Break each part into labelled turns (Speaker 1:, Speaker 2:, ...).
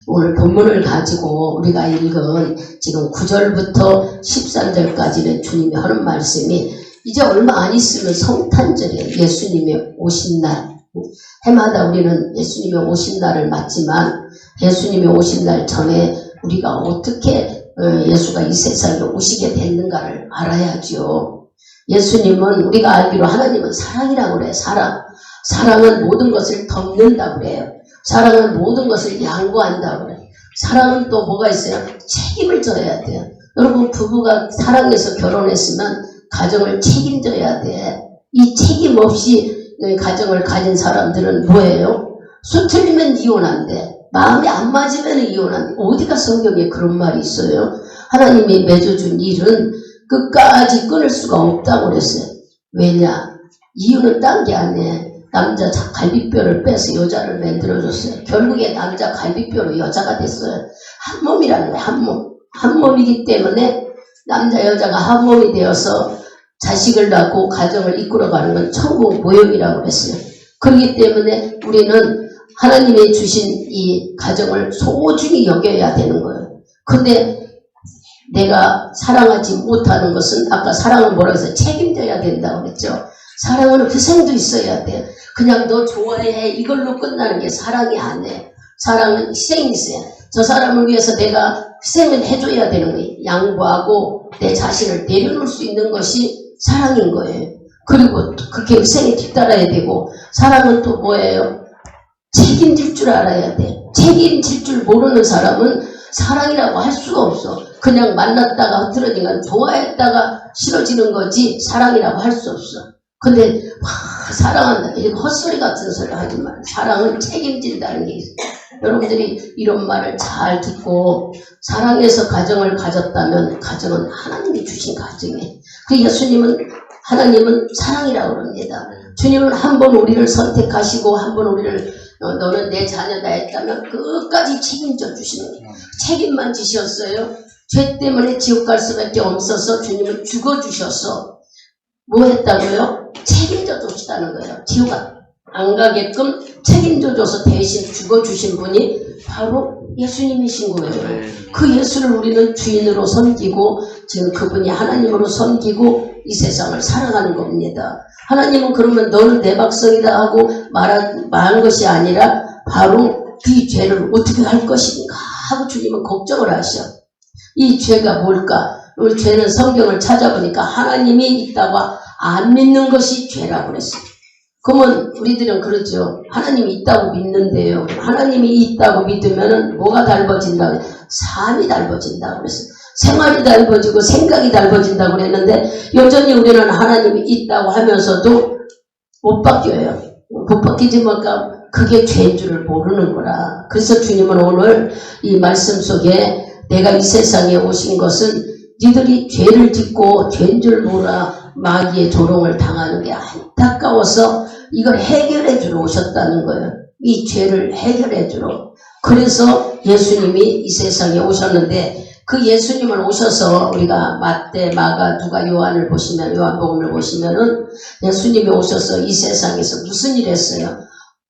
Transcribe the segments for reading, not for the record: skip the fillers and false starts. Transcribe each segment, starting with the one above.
Speaker 1: 오늘 본문을 가지고 우리가 읽은 지금 9절부터 13절까지는 주님이 하는 말씀이 이제 얼마 안 있으면 성탄절이에요. 예수님이 오신 날. 해마다 우리는 예수님이 오신 날을 맞지만 예수님이 오신 날 전에 우리가 어떻게 예수가 이 세상에 오시게 됐는가를 알아야죠. 예수님은 우리가 알기로 하나님은 사랑이라고 그래요. 사랑은 모든 것을 덮는다고 그래요. 사랑은 모든 것을 양보한다고 그래요. 사랑은 또 뭐가 있어요? 책임을 져야 돼요. 여러분 부부가 사랑해서 결혼했으면 가정을 책임져야 돼. 이 책임 없이 가정을 가진 사람들은 뭐예요? 수틀리면 이혼한대. 마음이 안 맞으면 이혼한대. 어디가 성경에 그런 말이 있어요? 하나님이 맺어준 일은 끝까지 끊을 수가 없다고 그랬어요. 왜냐? 이유는 딴 게 아니에요. 남자 갈비뼈를 빼서 여자를 만들어줬어요. 결국에 남자 갈비뼈로 여자가 됐어요. 한 몸이라는 거예요. 한 몸. 한 몸이기 때문에 남자 여자가 한 몸이 되어서 자식을 낳고 가정을 이끌어가는 건 천국 모형이라고 했어요. 그렇기 때문에 우리는 하나님이 주신 이 가정을 소중히 여겨야 되는 거예요. 근데 내가 사랑하지 못하는 것은 아까 사랑은 뭐라고 했어요? 책임져야 된다고 그랬죠. 사랑은 희생도 있어야 돼. 그냥 너 좋아해 이걸로 끝나는 게 사랑이 아니에요. 사랑은 희생이 있어요. 저 사람을 위해서 내가 희생을 해줘야 되는 거예요. 양보하고 내 자신을 내려놓을 수 있는 것이 사랑인 거예요. 그리고 그렇게 희생에 뒤따라야 되고 사랑은 또 뭐예요? 책임질 줄 알아야 돼. 책임질 줄 모르는 사람은 사랑이라고 할 수가 없어. 그냥 만났다가 흐트러지니까 좋아했다가 싫어지는 거지 사랑이라고 할 수 없어. 근데 사랑한다. 이거 헛소리 같은 소리 하지 마. 사랑은 책임진다는 게 있어요. 여러분들이 이런 말을 잘 듣고 사랑해서 가정을 가졌다면 가정은 하나님이 주신 가정이에요. 그 예수님은 하나님은 사랑이라고 그럽니다. 주님은 한 번 우리를 선택하시고 한 번 우리를 너는 내 자녀다 했다면 끝까지 책임져 주시는 거예요. 책임만 지셨어요. 죄 때문에 지옥 갈 수밖에 없어서 주님은 죽어주셔서 뭐 했다고요? 책임져 주시다는 거예요. 지옥 안 가게끔 책임져 줘서 대신 죽어주신 분이 바로 예수님이신 거예요. 그 예수를 우리는 주인으로 섬기고 지금 그분이 하나님으로 섬기고 이 세상을 살아가는 겁니다. 하나님은 그러면 너는 내 백성이다 하고 말한 것이 아니라 바로 이 죄를 어떻게 할 것인가 하고 주님은 걱정을 하셔. 이 죄가 뭘까? 우리 죄는 성경을 찾아보니까 하나님이 있다고 안 믿는 것이 죄라고 그랬어요. 그러면 우리들은 그러죠. 하나님이 있다고 믿는데요. 하나님이 있다고 믿으면 뭐가 달라진다고 그래요? 삶이 달라진다고 그랬어요. 생활이 달라지고 생각이 달라진다고 그랬는데 여전히 우리는 하나님이 있다고 하면서도 못 바뀌어요. 못 바뀌지 뭐까 그게 죄인 줄을 모르는 거라. 그래서 주님은 오늘 이 말씀 속에 내가 이 세상에 오신 것은 니들이 죄를 짓고 죄인 줄 몰라 마귀의 조롱을 당하는 게 안타까워서 이걸 해결해 주러 오셨다는 거예요. 이 죄를 해결해 주러. 그래서 예수님이 이 세상에 오셨는데 그 예수님을 오셔서 우리가 마태, 마가, 누가 요한을 보시면 요한복음을 보시면은 예수님이 오셔서 이 세상에서 무슨 일 했어요?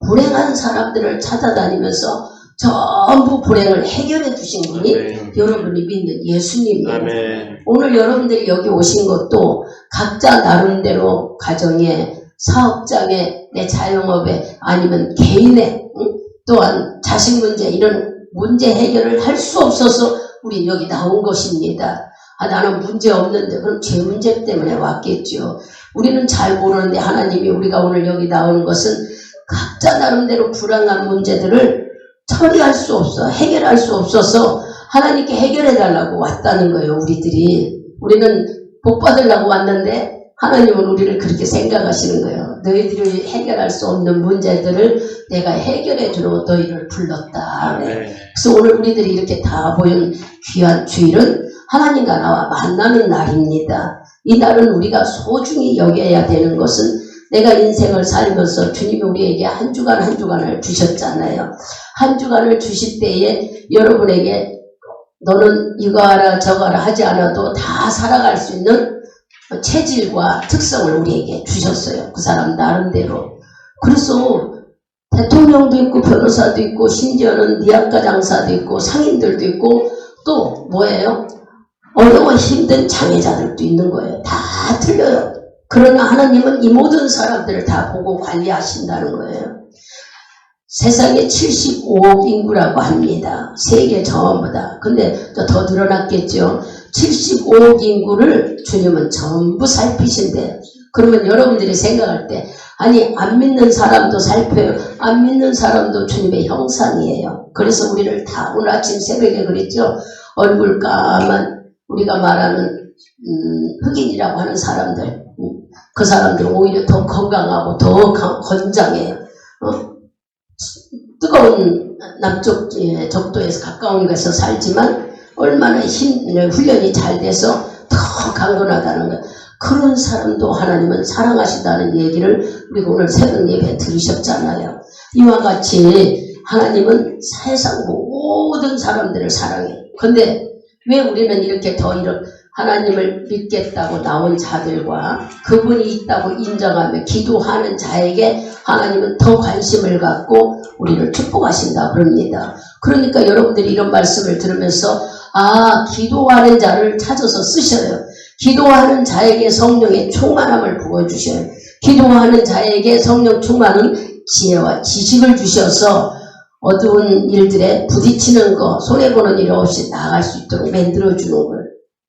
Speaker 1: 불행한 사람들을 찾아다니면서 전부 불행을 해결해 주신 분이 여러분이 믿는 예수님이에요. 오늘 여러분들이 여기 오신 것도 각자 나름대로 가정에 사업장에 내 자영업에 아니면 개인에 또한 자식 문제 이런 문제 해결을 할 수 없어서 우리 여기 나온 것입니다. 나는 문제 없는데 그럼 죄 문제 때문에 왔겠죠. 우리는 잘 모르는데 하나님이 우리가 오늘 여기 나오는 것은 각자 나름대로 불안한 문제들을 처리할 수 없어 해결할 수 없어서 하나님께 해결해 달라고 왔다는 거예요. 우리는 복 받으려고 왔는데 하나님은 우리를 그렇게 생각하시는 거예요. 너희들이 해결할 수 없는 문제들을 내가 해결해 주러 너희를 불렀다. 그래서 오늘 우리들이 이렇게 다 보인 귀한 주일은 하나님과 나와 만나는 날입니다. 이 날은 우리가 소중히 여겨야 되는 것은 내가 인생을 살면서 주님이 우리에게 한 주간 한 주간을 주셨잖아요. 한 주간을 주실 때에 여러분에게 너는 이거 하라 저거 하라 하지 않아도 다 살아갈 수 있는 체질과 특성을 우리에게 주셨어요. 그 사람 나름대로. 그래서 대통령 대통령도 있고 변호사도 있고 심지어는 니아까 장사도 있고 상인들도 있고 또 뭐예요? 어려워 힘든 장애자들도 있는 거예요. 다 틀려요. 그러나 하나님은 이 모든 사람들을 다 보고 관리하신다는 거예요. 세상에 75억 인구라고 합니다. 세계 전부 다. 근데 더 늘어났겠죠. 75억 인구를 주님은 전부 살피신대요. 그러면 여러분들이 생각할 때 아니 안 믿는 사람도 살펴요. 안 믿는 사람도 주님의 형상이에요. 그래서 우리를 다 오늘 아침 새벽에 그랬죠. 얼굴 까만 우리가 말하는 흑인이라고 하는 사람들 그 사람들은 오히려 더 건강하고 더 건장해요. 뜨거운 남쪽 적도에서 가까운 곳에서 살지만 얼마나 훈련이 잘 돼서 더 강건하다는 거예요. 그런 사람도 하나님은 사랑하신다는 얘기를 우리가 오늘 새벽 예배 들으셨잖아요. 이와 같이 하나님은 세상 모든 사람들을 사랑해요. 근데 왜 우리는 이렇게 더 이런 하나님을 믿겠다고 나온 자들과 그분이 있다고 인정하며 기도하는 자에게 하나님은 더 관심을 갖고 우리를 축복하신다 그럽니다. 그러니까 여러분들이 이런 말씀을 들으면서 기도하는 자를 찾아서 쓰셔요. 기도하는 자에게 성령의 충만함을 부어주셔요. 기도하는 자에게 성령 충만은 지혜와 지식을 주셔서 어두운 일들에 부딪히는 거 손해보는 일 없이 나아갈 수 있도록 만들어주는 거예요.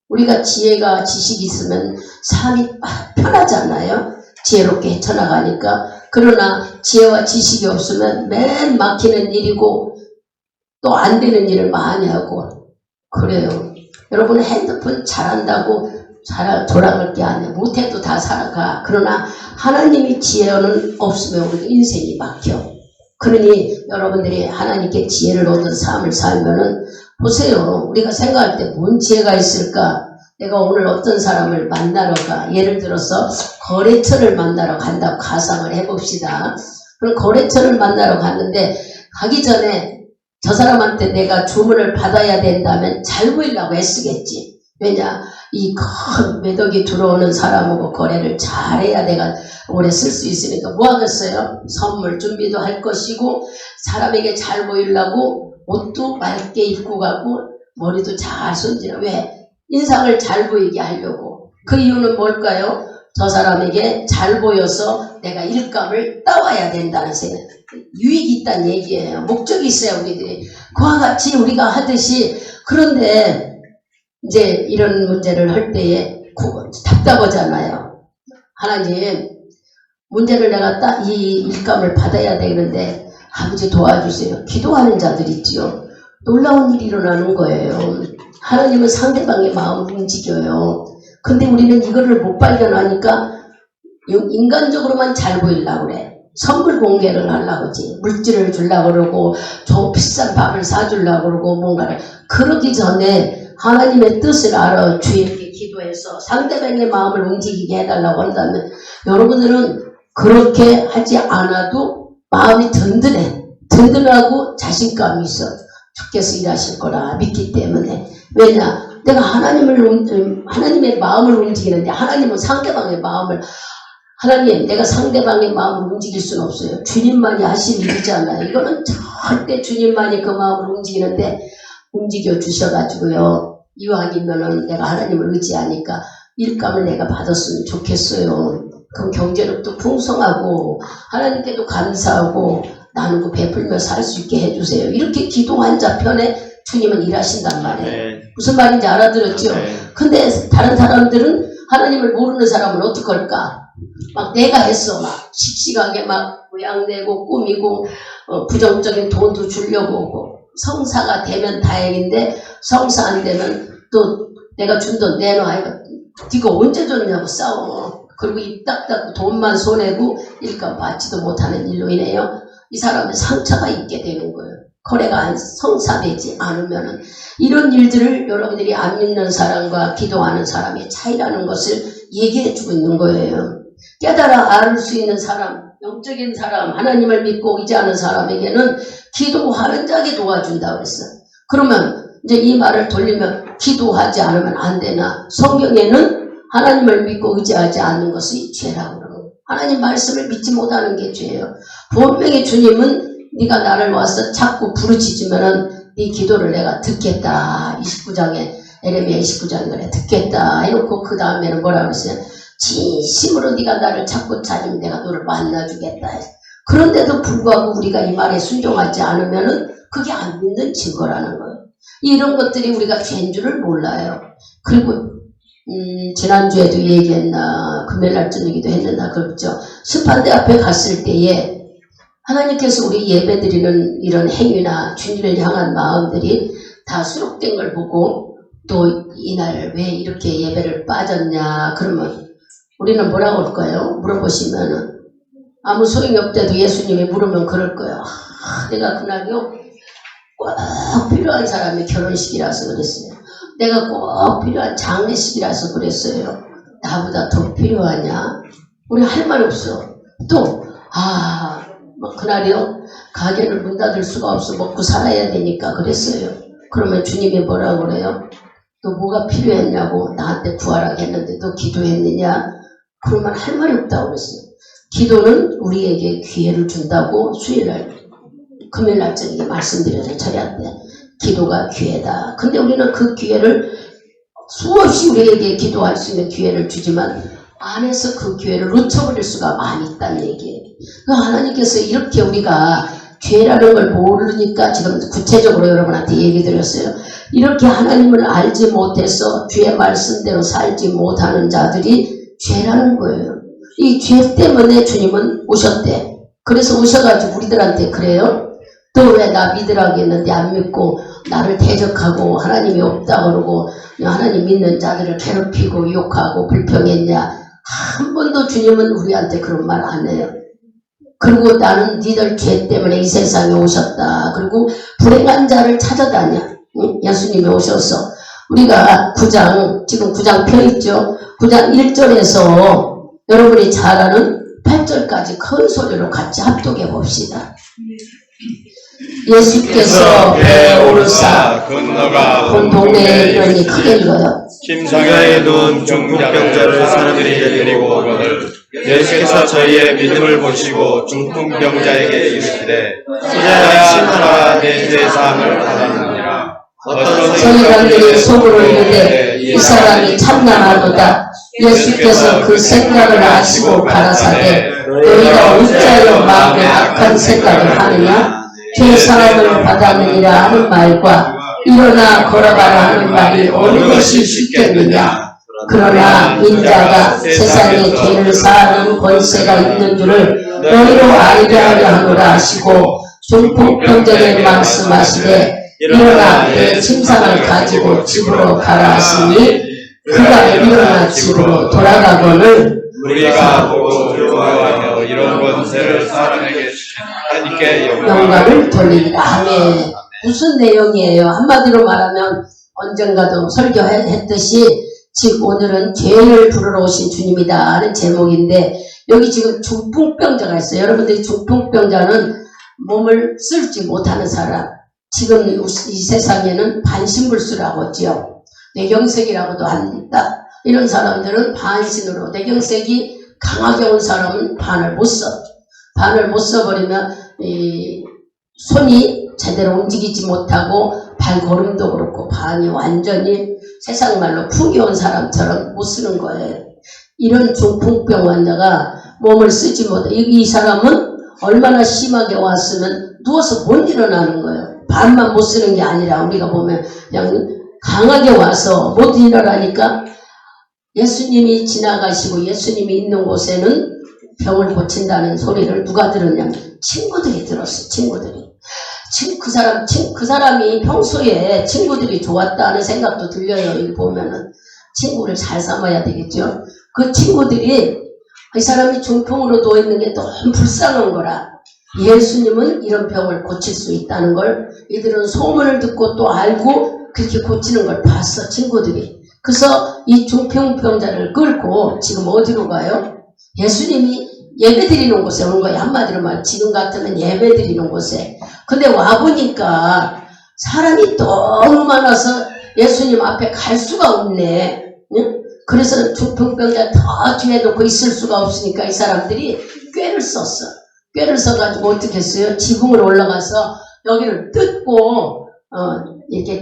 Speaker 1: 우리가 지혜가 지식이 있으면 삶이 편하잖아요. 지혜롭게 헤쳐나가니까. 그러나 지혜와 지식이 없으면 맨 막히는 일이고 또 안 되는 일을 많이 하고 그래요. 여러분 핸드폰 잘한다고 돌아갈 게 아니에요. 못해도 다 살아가. 그러나 하나님이 지혜는 없으면 우리 인생이 막혀. 그러니 여러분들이 하나님께 지혜를 얻은 삶을 살면은 보세요. 우리가 생각할 때 뭔 지혜가 있을까? 내가 오늘 어떤 사람을 만나러 가. 예를 들어서 거래처를 만나러 간다고 가상을 해봅시다. 그럼 거래처를 만나러 갔는데 가기 전에 저 사람한테 내가 주문을 받아야 된다면 잘 보이려고 애쓰겠지. 왜냐? 이 큰 매덕이 들어오는 사람하고 거래를 잘해야 내가 오래 쓸 수 있으니까 뭐 하겠어요? 선물 준비도 할 것이고 사람에게 잘 보이려고 옷도 맑게 입고 가고 머리도 잘 손질해. 왜? 인상을 잘 보이게 하려고. 그 이유는 뭘까요? 저 사람에게 잘 보여서 내가 일감을 따와야 된다는 생각. 유익이 있다는 얘기예요. 목적이 있어요, 우리들이. 그와 같이 우리가 하듯이. 그런데 이제 이런 문제를 할 때에 답답하잖아요. 하나님, 문제를 내가 이 일감을 받아야 되는데 아버지 도와주세요. 기도하는 자들 있지요. 놀라운 일이 일어나는 거예요. 하나님은 상대방의 마음을 움직여요. 근데 우리는 이거를 못 발견하니까 인간적으로만 잘 보이려고 그래. 선물 공개를 하려고 하지. 물질을 주려고 그러고 좀 비싼 밥을 사주려고 그러고 뭔가를. 그러기 전에 하나님의 뜻을 알아 주님께 기도해서 상대방의 마음을 움직이게 해달라고 한다면 여러분들은 그렇게 하지 않아도 마음이 든든해. 든든하고 자신감이 있어. 주께서 일하실 거라 믿기 때문에. 왜냐? 내가 하나님의 마음을 움직이는데 하나님은 상대방의 마음을 하나님 내가 상대방의 마음을 움직일 수는 없어요. 주님만이 하신 일이잖아요. 이거는 절대 주님만이 그 마음을 움직이는데 움직여 주셔가지고요. 이왕이면은 내가 하나님을 의지하니까 일감을 내가 받았으면 좋겠어요. 그럼 경제력도 풍성하고 하나님께도 감사하고 나누고 베풀며 살 수 있게 해주세요. 이렇게 기도한 자 편에 주님은 일하신단 말이에요. 네. 무슨 말인지 알아들었죠? 네. 근데 다른 사람들은 하나님을 모르는 사람은 어떡할까? 막 내가 했어. 막 씩씩하게 막 모양내고 꾸미고 부정적인 돈도 주려고 오고 성사가 되면 다행인데 성사 안 되면 또 내가 준 돈 내놔. 네가 언제 줬냐고 싸워. 그리고 입 딱 닫고 돈만 손해고 일감 받지도 못하는 일로 인해요. 이 사람은 상처가 있게 되는 거예요. 거래가 성사되지 않으면은 이런 일들을 여러분들이 안 믿는 사람과 기도하는 사람의 차이라는 것을 얘기해주고 있는 거예요. 깨달아 알 수 있는 사람, 영적인 사람, 하나님을 믿고 의지하는 사람에게는 기도하는 자에게 도와준다고 그랬어. 그러면 이제 이 말을 돌리면 기도하지 않으면 안 되나? 성경에는 하나님을 믿고 의지하지 않는 것이 죄라고 그러는 거예요. 하나님 말씀을 믿지 못하는 게 죄예요. 분명히 주님은 네가 나를 와서 자꾸 부르짖으면은 네 기도를 내가 듣겠다. 29장에 에레미야 29장에 그래 듣겠다 해놓고 그 다음에는 뭐라고 했어요? 진심으로 네가 나를 자꾸 찾으면 내가 너를 만나주겠다. 그런데도 불구하고 우리가 이 말에 순종하지 않으면은 그게 안 믿는 증거라는 거예요. 이런 것들이 우리가 죄인 줄을 몰라요. 그리고 지난주에도 얘기했나 금요일날 저녁에도 했나 그렇죠. 심판대 앞에 갔을 때에 하나님께서 우리 예배드리는 이런 행위나 주님을 향한 마음들이 다 수록된 걸 보고 또 이날 왜 이렇게 예배를 빠졌냐 그러면 우리는 뭐라고 할까요? 물어보시면은 아무 소용이 없대도 예수님이 물으면 그럴 거예요. 내가 그날요 꼭 필요한 사람의 결혼식이라서 그랬어요. 내가 꼭 필요한 장례식이라서 그랬어요. 나보다 더 필요하냐? 우리 할 말 없어. 또 그날이요 가게를 문 닫을 수가 없어 먹고 살아야 되니까 그랬어요. 그러면 주님이 뭐라고 그래요? 너 뭐가 필요했냐고 나한테 구하라고 했는데 너 기도했느냐? 그러면 할 말이 없다고 그랬어요. 기도는 우리에게 기회를 준다고 수요일날 금요일날 저녁에 말씀드려서 저희한테 기도가 기회다. 근데 우리는 그 기회를 수없이 우리에게 기도할 수 있는 기회를 주지만 안에서 그 기회를 놓쳐버릴 수가 많이 있다는 얘기예요. 하나님께서 이렇게 우리가 죄라는 걸 모르니까 지금 구체적으로 여러분한테 얘기 드렸어요. 이렇게 하나님을 알지 못해서 주의 말씀대로 살지 못하는 자들이 죄라는 거예요. 이 죄 때문에 주님은 오셨대. 그래서 오셔가지고 우리들한테 그래요. 또 왜 나 믿으라고 했는데 안 믿고 나를 대적하고 하나님이 없다 그러고 하나님 믿는 자들을 괴롭히고 욕하고 불평했냐. 한 번도 주님은 우리한테 그런 말 안 해요. 그리고 나는 니들 죄 때문에 이 세상에 오셨다. 그리고 불행한 자를 찾아다녀. 예수님이 오셔서 우리가 9장 지금 9장 펴있죠. 9장 1절에서 여러분이 잘 아는 8절까지 큰 소리로 같이 합독해 봅시다. 예수께서 배에 오르사 본 동네에 이르니 크게 읽어요.
Speaker 2: 심상에 누운 중풍병자를 사람들이 데리고 오거늘 예수께서 저희의 믿음을 보시고 중풍병자에게 이르시되 이제야 심하라 내 죄 사함을 받았느니라. 어떤
Speaker 1: 서기관들이 속으로 이르되 이 사람이 참나하도다. 예수께서 그 생각을 아시고 가라사대 너희가 어찌하여 마음에 악한 생각을 하느냐. 죄 사함을 받았느니라 하는 말과 일어나 걸어가라 하는 말이 어느 것이 쉽겠느냐. 그러나 인자가 세상에 죄를 사하는 권세가 있는 줄을 너희로 알게 하려 하노라 하시고 중풍병자에게 말씀하시되 일어나 내 침상을 가지고 집으로 가라 하시니 그가 일어나 집으로 돌아가거늘
Speaker 2: 우리가 보고 두려워하며 이런 권세를 사람에게 주신 하나님께
Speaker 1: 영광을 돌리리라. 아멘. 무슨 내용이에요? 한마디로 말하면 언젠가도 설교했듯이 즉 오늘은 죄를 부르러 오신 주님이다 하는 제목인데 여기 지금 중풍병자가 있어요. 여러분들이 중풍병자는 몸을 쓸지 못하는 사람. 지금 이 세상에는 반신불수라고 하죠. 뇌경색이라고도 한다. 이런 사람들은 반신으로 뇌경색이 강하게 온 사람은 반을 못 써. 반을 못 써버리면 이 손이 제대로 움직이지 못하고 발걸음도 그렇고 반이 완전히 세상 말로 풍이 온 사람처럼 못 쓰는 거예요. 이런 중풍병 환자가 몸을 쓰지 못해. 이 사람은 얼마나 심하게 왔으면 누워서 못 일어나는 거예요. 반만 못 쓰는 게 아니라 우리가 보면 그냥 강하게 와서 못 일어나니까 예수님이 지나가시고 예수님이 있는 곳에는 병을 고친다는 소리를 누가 들었냐면 친구들이 들었어요. 친구들이. 그 사람이 평소에 친구들이 좋았다는 생각도 들려요. 여기 보면은 친구를 잘 삼아야 되겠죠. 그 친구들이 이 사람이 중풍으로 누워있는 게 너무 불쌍한 거라. 예수님은 이런 병을 고칠 수 있다는 걸 이들은 소문을 듣고 또 알고 그렇게 고치는 걸 봤어. 친구들이. 그래서 이 중풍병자를 끌고 지금 어디로 가요? 예수님이 예배드리는 곳에 온 거예요. 한마디로 말 지금 같으면 예배드리는 곳에. 근데 와보니까 사람이 너무 많아서 예수님 앞에 갈 수가 없네. 응? 그래서 중풍병자 더 뒤에 놓고 있을 수가 없으니까 이 사람들이 꾀를 썼어. 꾀를 써가지고 어떻게 했어요? 지붕으로 올라가서 여기를 뜯고 이렇게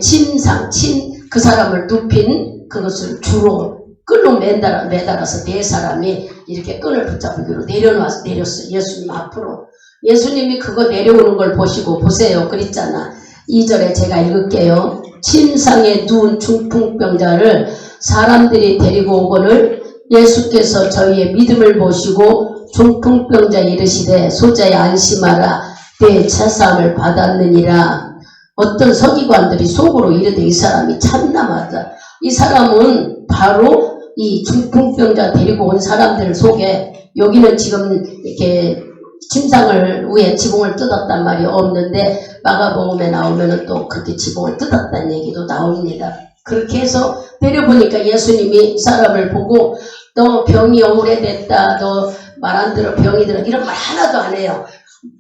Speaker 1: 그 사람을 눕힌 그것을 주로 끈로 매달아서 네 사람이 이렇게 끈을 붙잡기로 내렸어요. 예수님 앞으로. 예수님이 그거 내려오는 걸 보시고 보세요. 그랬잖아. 2절에 제가 읽을게요. 침상에 누운 중풍병자를 사람들이 데리고 오거늘 예수께서 저희의 믿음을 보시고 중풍병자에 이르시되 소자야 안심하라 내 채사함을 받았느니라. 어떤 서기관들이 속으로 이르되 이 사람이 참남하다. 이 사람은 바로 이 중풍병자 데리고 온 사람들 속에 여기는 지금 이렇게 침상을 위에 지붕을 뜯었단 말이 없는데 마가복음에 나오면은 또 그렇게 지붕을 뜯었다는 얘기도 나옵니다. 그렇게 해서 내려보니까 예수님이 사람을 보고 너 병이 오래됐다. 너 말 안 들어 병이 들어 이런 말 하나도 안 해요.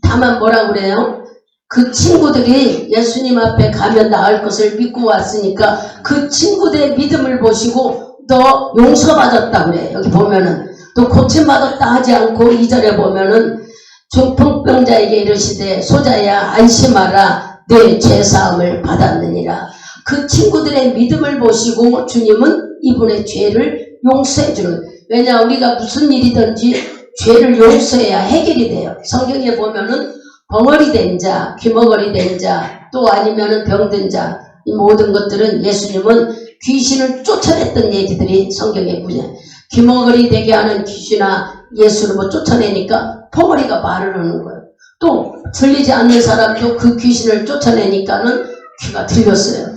Speaker 1: 다만 뭐라고 그래요? 그 친구들이 예수님 앞에 가면 나을 것을 믿고 왔으니까 그 친구들의 믿음을 보시고 너 용서받았다 그래. 여기 보면은 또 고침받았다 하지 않고 2절에 보면은 중풍병자에게 이르시되 소자야 안심하라 내 죄사함을 받았느니라. 그 친구들의 믿음을 보시고 주님은 이분의 죄를 용서해 주는. 왜냐 우리가 무슨 일이든지 죄를 용서해야 해결이 돼요. 성경에 보면은 벙어리 된 자, 귀머거리 된 자, 또 아니면은 병든 자, 이 모든 것들은 예수님은 귀신을 쫓아냈던 얘기들이 성경에 보냐. 귀머거리 되게 하는 귀신아 예수를 뭐 쫓아내니까 벙어리가 말을 하는 거예요. 또 들리지 않는 사람도 그 귀신을 쫓아내니까는 귀가 들렸어요.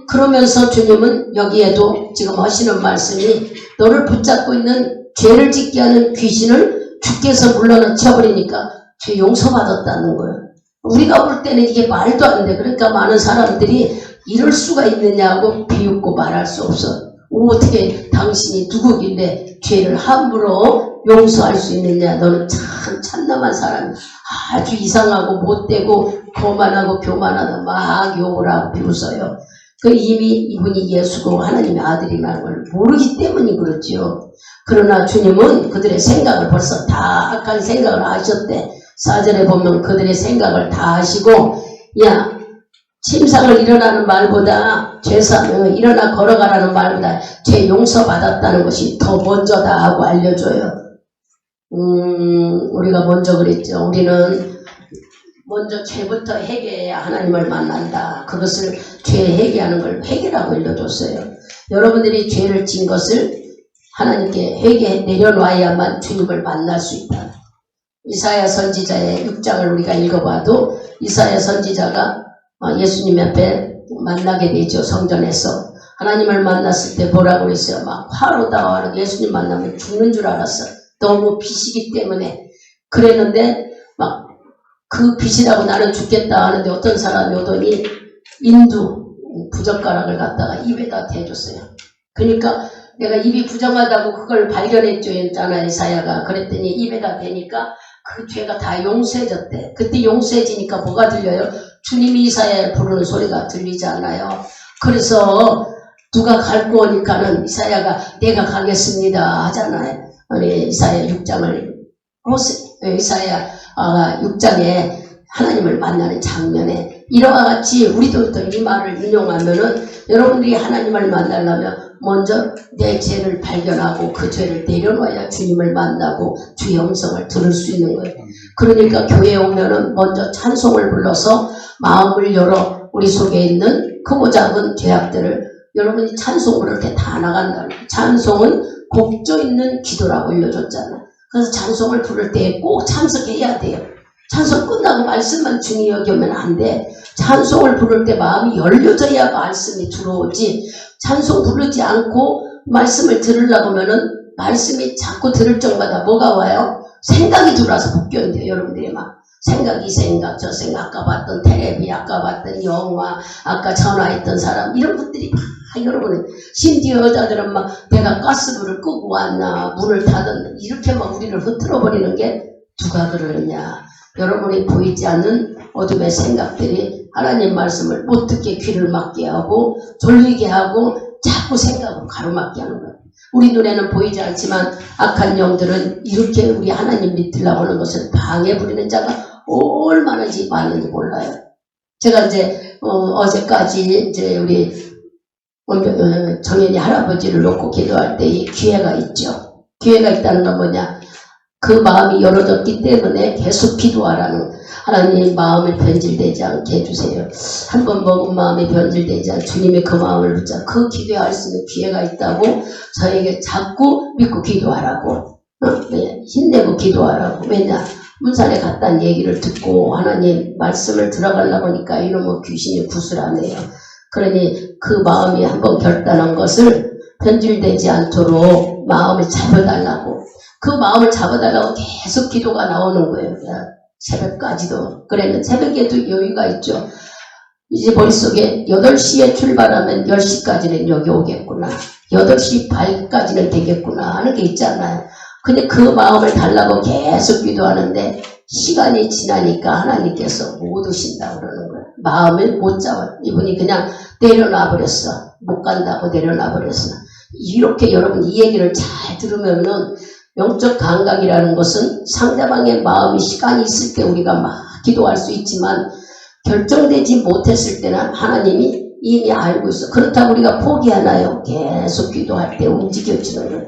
Speaker 1: 그러면서 주님은 여기에도 지금 하시는 말씀이 너를 붙잡고 있는 죄를 짓게 하는 귀신을 주께서 물러넣어버리니까 죄 용서받았다는 거예요. 우리가 볼 때는 이게 말도 안 돼. 그러니까 많은 사람들이 이럴 수가 있느냐고 비웃고 말할 수 없어. 어떻게 당신이 누구길래 죄를 함부로 용서할 수 있느냐. 너는 참 참남한 사람. 아주 이상하고 못되고 거만하고 교만하다 막 욕을 하고 비웃어요. 이미 이분이 예수고 하나님의 아들이라는 걸 모르기 때문이 그렇지요. 그러나 주님은 그들의 생각을 벌써 다 악한 생각을 하셨대. 4절에 보면 그들의 생각을 다 하시고 야 침상을 일어나는 말보다 일어나 걸어가라는 말보다 죄 용서받았다는 것이 더 먼저다 하고 알려줘요. 우리가 먼저 그랬죠. 우리는 먼저 죄부터 해결해야 하나님을 만난다. 그것을 죄 해결하는 걸 회개라고 알려줬어요. 여러분들이 죄를 진 것을 하나님께 회개해 내려놔야만 주님을 만날 수 있다. 이사야 선지자의 6장을 우리가 읽어봐도 이사야 선지자가 예수님 앞에 만나게 되죠. 성전에서 하나님을 만났을 때 뭐라고 그랬어요? 막 화로 다가와서 예수님 만나면 죽는 줄 알았어. 너무 빛이기 때문에 그랬는데 막 그 빛이라고 나는 죽겠다 하는데 어떤 사람이 오더니 인두 부젓가락을 갖다가 입에다 대줬어요. 그러니까 내가 입이 부정하다고 그걸 발견했죠 했잖아 이사야가. 그랬더니 입에다 대니까 그 죄가 다 용서해졌대. 그때 용서해지니까 뭐가 들려요? 주님이 이사야를 부르는 소리가 들리지 않아요. 그래서 누가 갈고 오니까는 이사야가 내가 가겠습니다 하잖아요. 이사야 6장을 이사야 6장에 하나님을 만나는 장면에 이와 같이 우리도 이 말을 인용하면은 여러분들이 하나님을 만나려면 먼저 내 죄를 발견하고 그 죄를 내려놔야 주님을 만나고 주의 음성을 들을 수 있는 거예요. 그러니까 교회에 오면은 먼저 찬송을 불러서 마음을 열어 우리 속에 있는 크고 작은 죄악들을 여러분이 찬송 부를 때 다 나간다는 거예요. 찬송은 곡조 있는 기도라고 알려줬잖아. 그래서 찬송을 부를 때 꼭 참석해야 돼요. 찬송 끝나고 말씀만 중요히 여기면 안 돼. 찬송을 부를 때 마음이 열려져야 말씀이 들어오지. 찬송 부르지 않고 말씀을 들으려고 하면은 말씀이 자꾸 들을 적마다 뭐가 와요? 생각이 들어와서 못 견뎌요. 여러분들이 막 생각, 이 생각, 저 생각, 아까 봤던 텔레비, 아까 봤던 영화, 아까 전화했던 사람 이런 것들이 여러분 심지어 여자들은 막 내가 가스불을 끄고 왔나 문을 닫았나 이렇게 막 우리를 흐트러버리는 게 누가 그러느냐. 여러분이 보이지 않는 어둠의 생각들이 하나님 말씀을 못 듣게 귀를 막게 하고 졸리게 하고 자꾸 생각으로 가로막게 하는 거예요. 우리 눈에는 보이지 않지만 악한 영들은 이렇게 우리 하나님 믿으려고 하는 것을 방해 부리는 자가 얼마나 많은지 몰라요. 제가 이제 어제까지 이제 우리 정현이 할아버지를 놓고 기도할 때 이 기회가 있죠. 기회가 있다는 건 뭐냐? 그 마음이 열어졌기 때문에 계속 기도하라는, 하나님 마음을 변질되지 않게 해주세요. 한번 먹은 마음이 변질되지 않게 주님의 그 마음을 붙잡고 그 기도할 수 있는 기회가 있다고 저에게 자꾸 믿고 기도하라고, 힘내고 기도하라고. 왜냐? 문산에 갔다는 얘기를 듣고 하나님 말씀을 들어가려고 하니까 이놈의 귀신이 구슬하네요. 그러니 그 마음이 한번 결단한 것을 변질되지 않도록 마음을 잡아달라고, 그 마음을 잡아달라고 계속 기도가 나오는 거예요. 그냥 새벽까지도. 그래는 새벽에도 여유가 있죠. 이제 머릿속에 8시에 출발하면 10시까지는 여기 오겠구나, 8시 반까지는 되겠구나 하는 게 있잖아요. 근데 그 마음을 달라고 계속 기도하는데 시간이 지나니까 하나님께서 못 오신다고 그러는 거예요. 마음을 못 잡아. 이분이 그냥 내려놔 버렸어. 못 간다고 내려놔 버렸어. 이렇게 여러분 이 얘기를 잘 들으면은, 영적 감각이라는 것은 상대방의 마음이 시간이 있을 때 우리가 막 기도할 수 있지만 결정되지 못했을 때는 하나님이 이미 알고 있어. 그렇다고 우리가 포기하나요? 계속 기도할 때 움직여지는 거예요.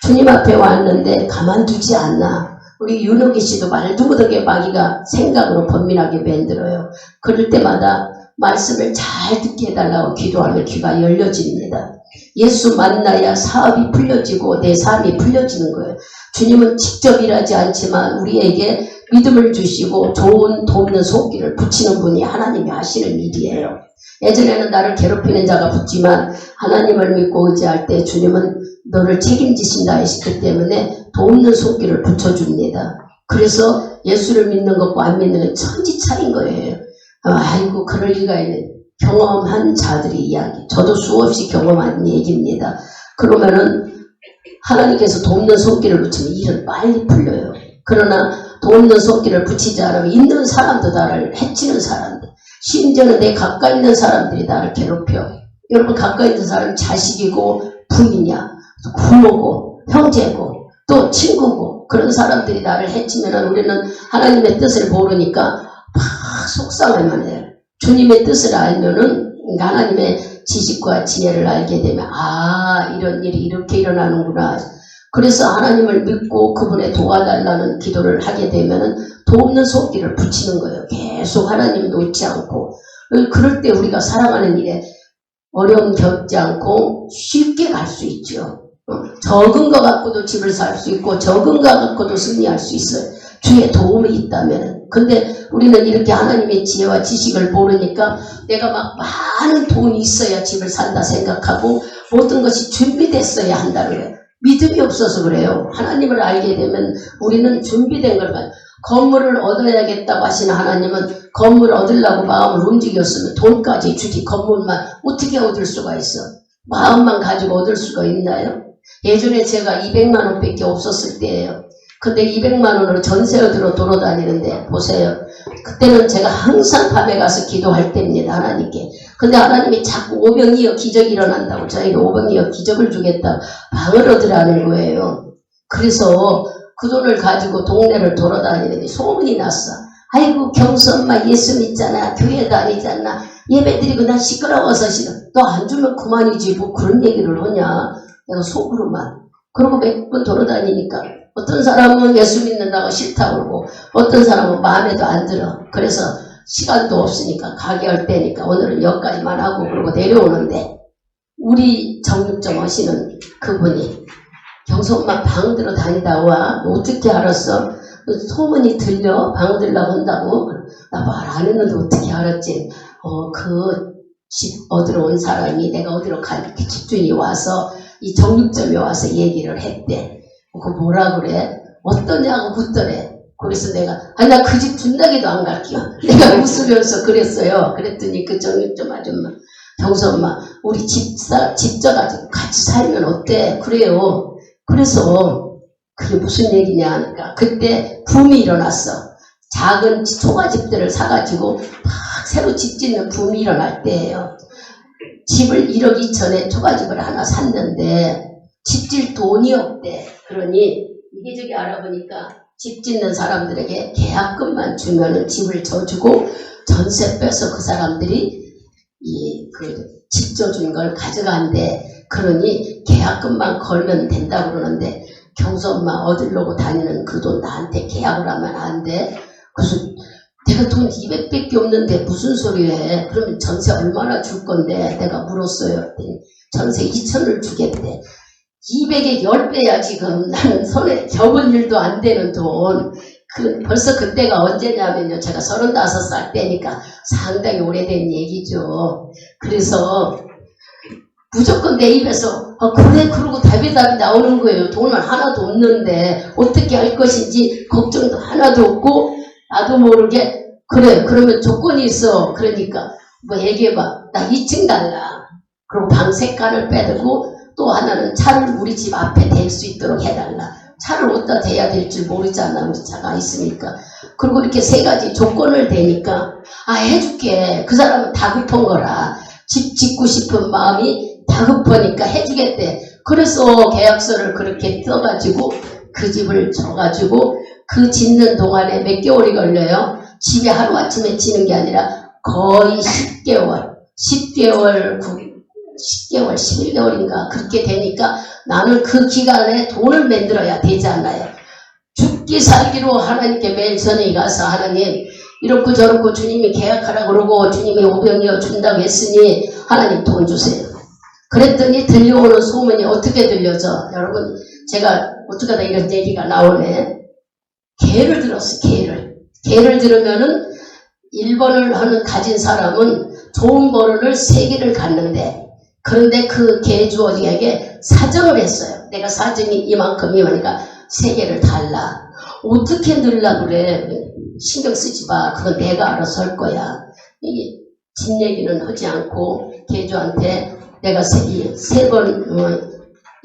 Speaker 1: 주님 앞에 왔는데 가만두지 않나. 우리 윤옥이 씨도 말도 못하게 마귀가 생각으로 번민하게 만들어요. 그럴 때마다 말씀을 잘 듣게 해달라고 기도하면 귀가 열려집니다. 예수 만나야 사업이 풀려지고 내 삶이 풀려지는 거예요. 주님은 직접 일하지 않지만 우리에게 믿음을 주시고 좋은 돕는 손길을 붙이는 분이 하나님이 하시는 일이에요. 예전에는 나를 괴롭히는 자가 붙지만 하나님을 믿고 의지할 때 주님은 너를 책임지신다 하시기 때문에 돕는 손길을 붙여줍니다. 그래서 예수를 믿는 것과 안 믿는 건 천지 차이인 거예요. 아이고 그럴 리가 있는, 경험한 자들의 이야기. 저도 수없이 경험한 얘기입니다. 그러면은 하나님께서 돕는 손길을 붙이면 일은 빨리 풀려요. 그러나 돕는 손길을 붙이지 않으면 있는 사람도 나를 해치는 사람들, 심지어는 내 가까이 있는 사람들이 나를 괴롭혀. 여러분 가까이 있는 사람이 자식이고 부인이야, 부모고 형제고 또 친구고, 그런 사람들이 나를 해치면 우리는 하나님의 뜻을 모르니까 막 속상할만 해요. 주님의 뜻을 알면은, 하나님의 지식과 지혜를 알게 되면 이런 일이 이렇게 일어나는구나. 그래서 하나님을 믿고 그분의 도와달라는 기도를 하게 되면은 돕는 손길을 붙이는 거예요. 계속 하나님 놓지 않고. 그럴 때 우리가 살아가는 일에 어려움 겪지 않고 쉽게 갈 수 있죠. 적은 것 갖고도 집을 살 수 있고 적은 것 갖고도 승리할 수 있어요. 주의 도움이 있다면. 근데 우리는 이렇게 하나님의 지혜와 지식을 모르니까 내가 막 많은 돈이 있어야 집을 산다 생각하고 모든 것이 준비됐어야 한다는 거예요. 믿음이 없어서 그래요. 하나님을 알게 되면 우리는 준비된 걸 봐요. 건물을 얻어야겠다고 하시는 하나님은 건물을 얻으려고 마음을 움직였으면 돈까지 주지 건물만 어떻게 얻을 수가 있어? 마음만 가지고 얻을 수가 있나요? 예전에 제가 200만 원밖에 없었을 때예요. 근데 200만 원으로 전세 얻으러 돌아다니는데 보세요. 그때는 제가 항상 밤에 가서 기도할 때입니다. 하나님께. 근데 하나님이 자꾸 오병이어 기적이 일어난다고 저에게 오병이어 기적을 주겠다 방을 얻으라는 거예요. 그래서 그 돈을 가지고 동네를 돌아다니는데 소문이 났어. 아이고 경수 엄마 예수 믿잖아. 교회 다니잖아. 예배 드리고 난 시끄러워서 너 안 주면 그만이지 뭐 그런 얘기를 하냐. 내가 속으로만. 그러고 몇 번 돌아다니니까 어떤 사람은 예수 믿는다고 싫다고 그러고 어떤 사람은 마음에도 안 들어. 그래서 시간도 없으니까 가게 할 때니까 오늘은 여기까지만 하고 그러고 내려오는데 우리 정육점 하시는 그분이 경수 엄마 방 들어 다니다 와. 어떻게 알았어? 소문이 들려? 방 들라고 한다고? 나 말 안 했는데 어떻게 알았지? 그 집 얻으러 온 사람이 내가 어디로 갈 집주인이 와서 이 정육점에 와서 얘기를 했대. 그 뭐라 그래? 어떠냐고 묻더래. 그래서 내가 나 그 집 준다기도 안 갈게요. 내가 웃으면서 그랬어요. 그랬더니 그 정육점 아줌마 경수 엄마 우리 집 져가지고 같이 살면 어때? 그래요. 그래서 그게 무슨 얘기냐 하니까 그때 붐이 일어났어. 작은 초가집들을 사가지고 막 새로 집 짓는 붐이 일어날 때예요. 집을 1억 2천에 초가집을 하나 샀는데 집질 돈이 없대. 그러니 이기저기 알아보니까 집 짓는 사람들에게 계약금만 주면은 집을 져주고 전세 빼서 그 사람들이 집 져준 걸 가져간대. 그러니 계약금만 걸면 된다고 그러는데 경수 엄마 얻으려고 다니는 그 돈 나한테 계약을 하면 안 돼. 그래서 내가 돈 200밖에 없는데 무슨 소리 해. 그러면 전세 얼마나 줄 건데 내가 물었어요. 그랬더니 전세 2천을 주겠대. 200에 10배야 지금. 나는 손에 접은 일도 안 되는 돈. 벌써 그때가 언제냐면요. 제가 35살 때니까 상당히 오래된 얘기죠. 그래서 무조건 내 입에서 그래 그러고 답이 나오는 거예요. 돈은 하나도 없는데 어떻게 할 것인지 걱정도 하나도 없고 나도 모르게 그래 그러면 조건이 있어. 그러니까 뭐 얘기해봐. 나 2층 달라. 그리고 방 3칸을 빼두고 또 하나는 차를 우리 집 앞에 댈 수 있도록 해달라. 차를 어디다 대야 될 줄 모르잖아. 우리 차가 있으니까. 그리고 이렇게 3가지 조건을 대니까 해줄게. 그 사람은 다급한 거라. 집 짓고 싶은 마음이 다급하니까 해주겠대. 그래서 계약서를 그렇게 써가지고 그 집을 져가지고 그 짓는 동안에 몇 개월이 걸려요. 집이 하루아침에 지는 게 아니라 거의 10개월, 11개월인가 그렇게 되니까 나는 그 기간에 돈을 만들어야 되잖아요. 죽기 살기로 하나님께 매일 전에 가서 하나님 이렇고 저렇고 주님이 계약하라고 그러고 주님이 오병이어 준다고 했으니 하나님 돈 주세요. 그랬더니 들려오는 소문이 어떻게 들려져? 여러분 제가 어떻게 하다 이런 얘기가 나오네. 개를 들었어. 개를 들으면은 1번을 가진 사람은 좋은 버릇을 3개를 갖는데 그런데 그 개주어에게 사정을 했어요. 내가 사정이 이만큼이니까 3개를 달라. 어떻게 늘라 그래? 신경 쓰지 마. 그건 내가 알아서 할 거야. 이게 집 얘기는 하지 않고 개주한테 내가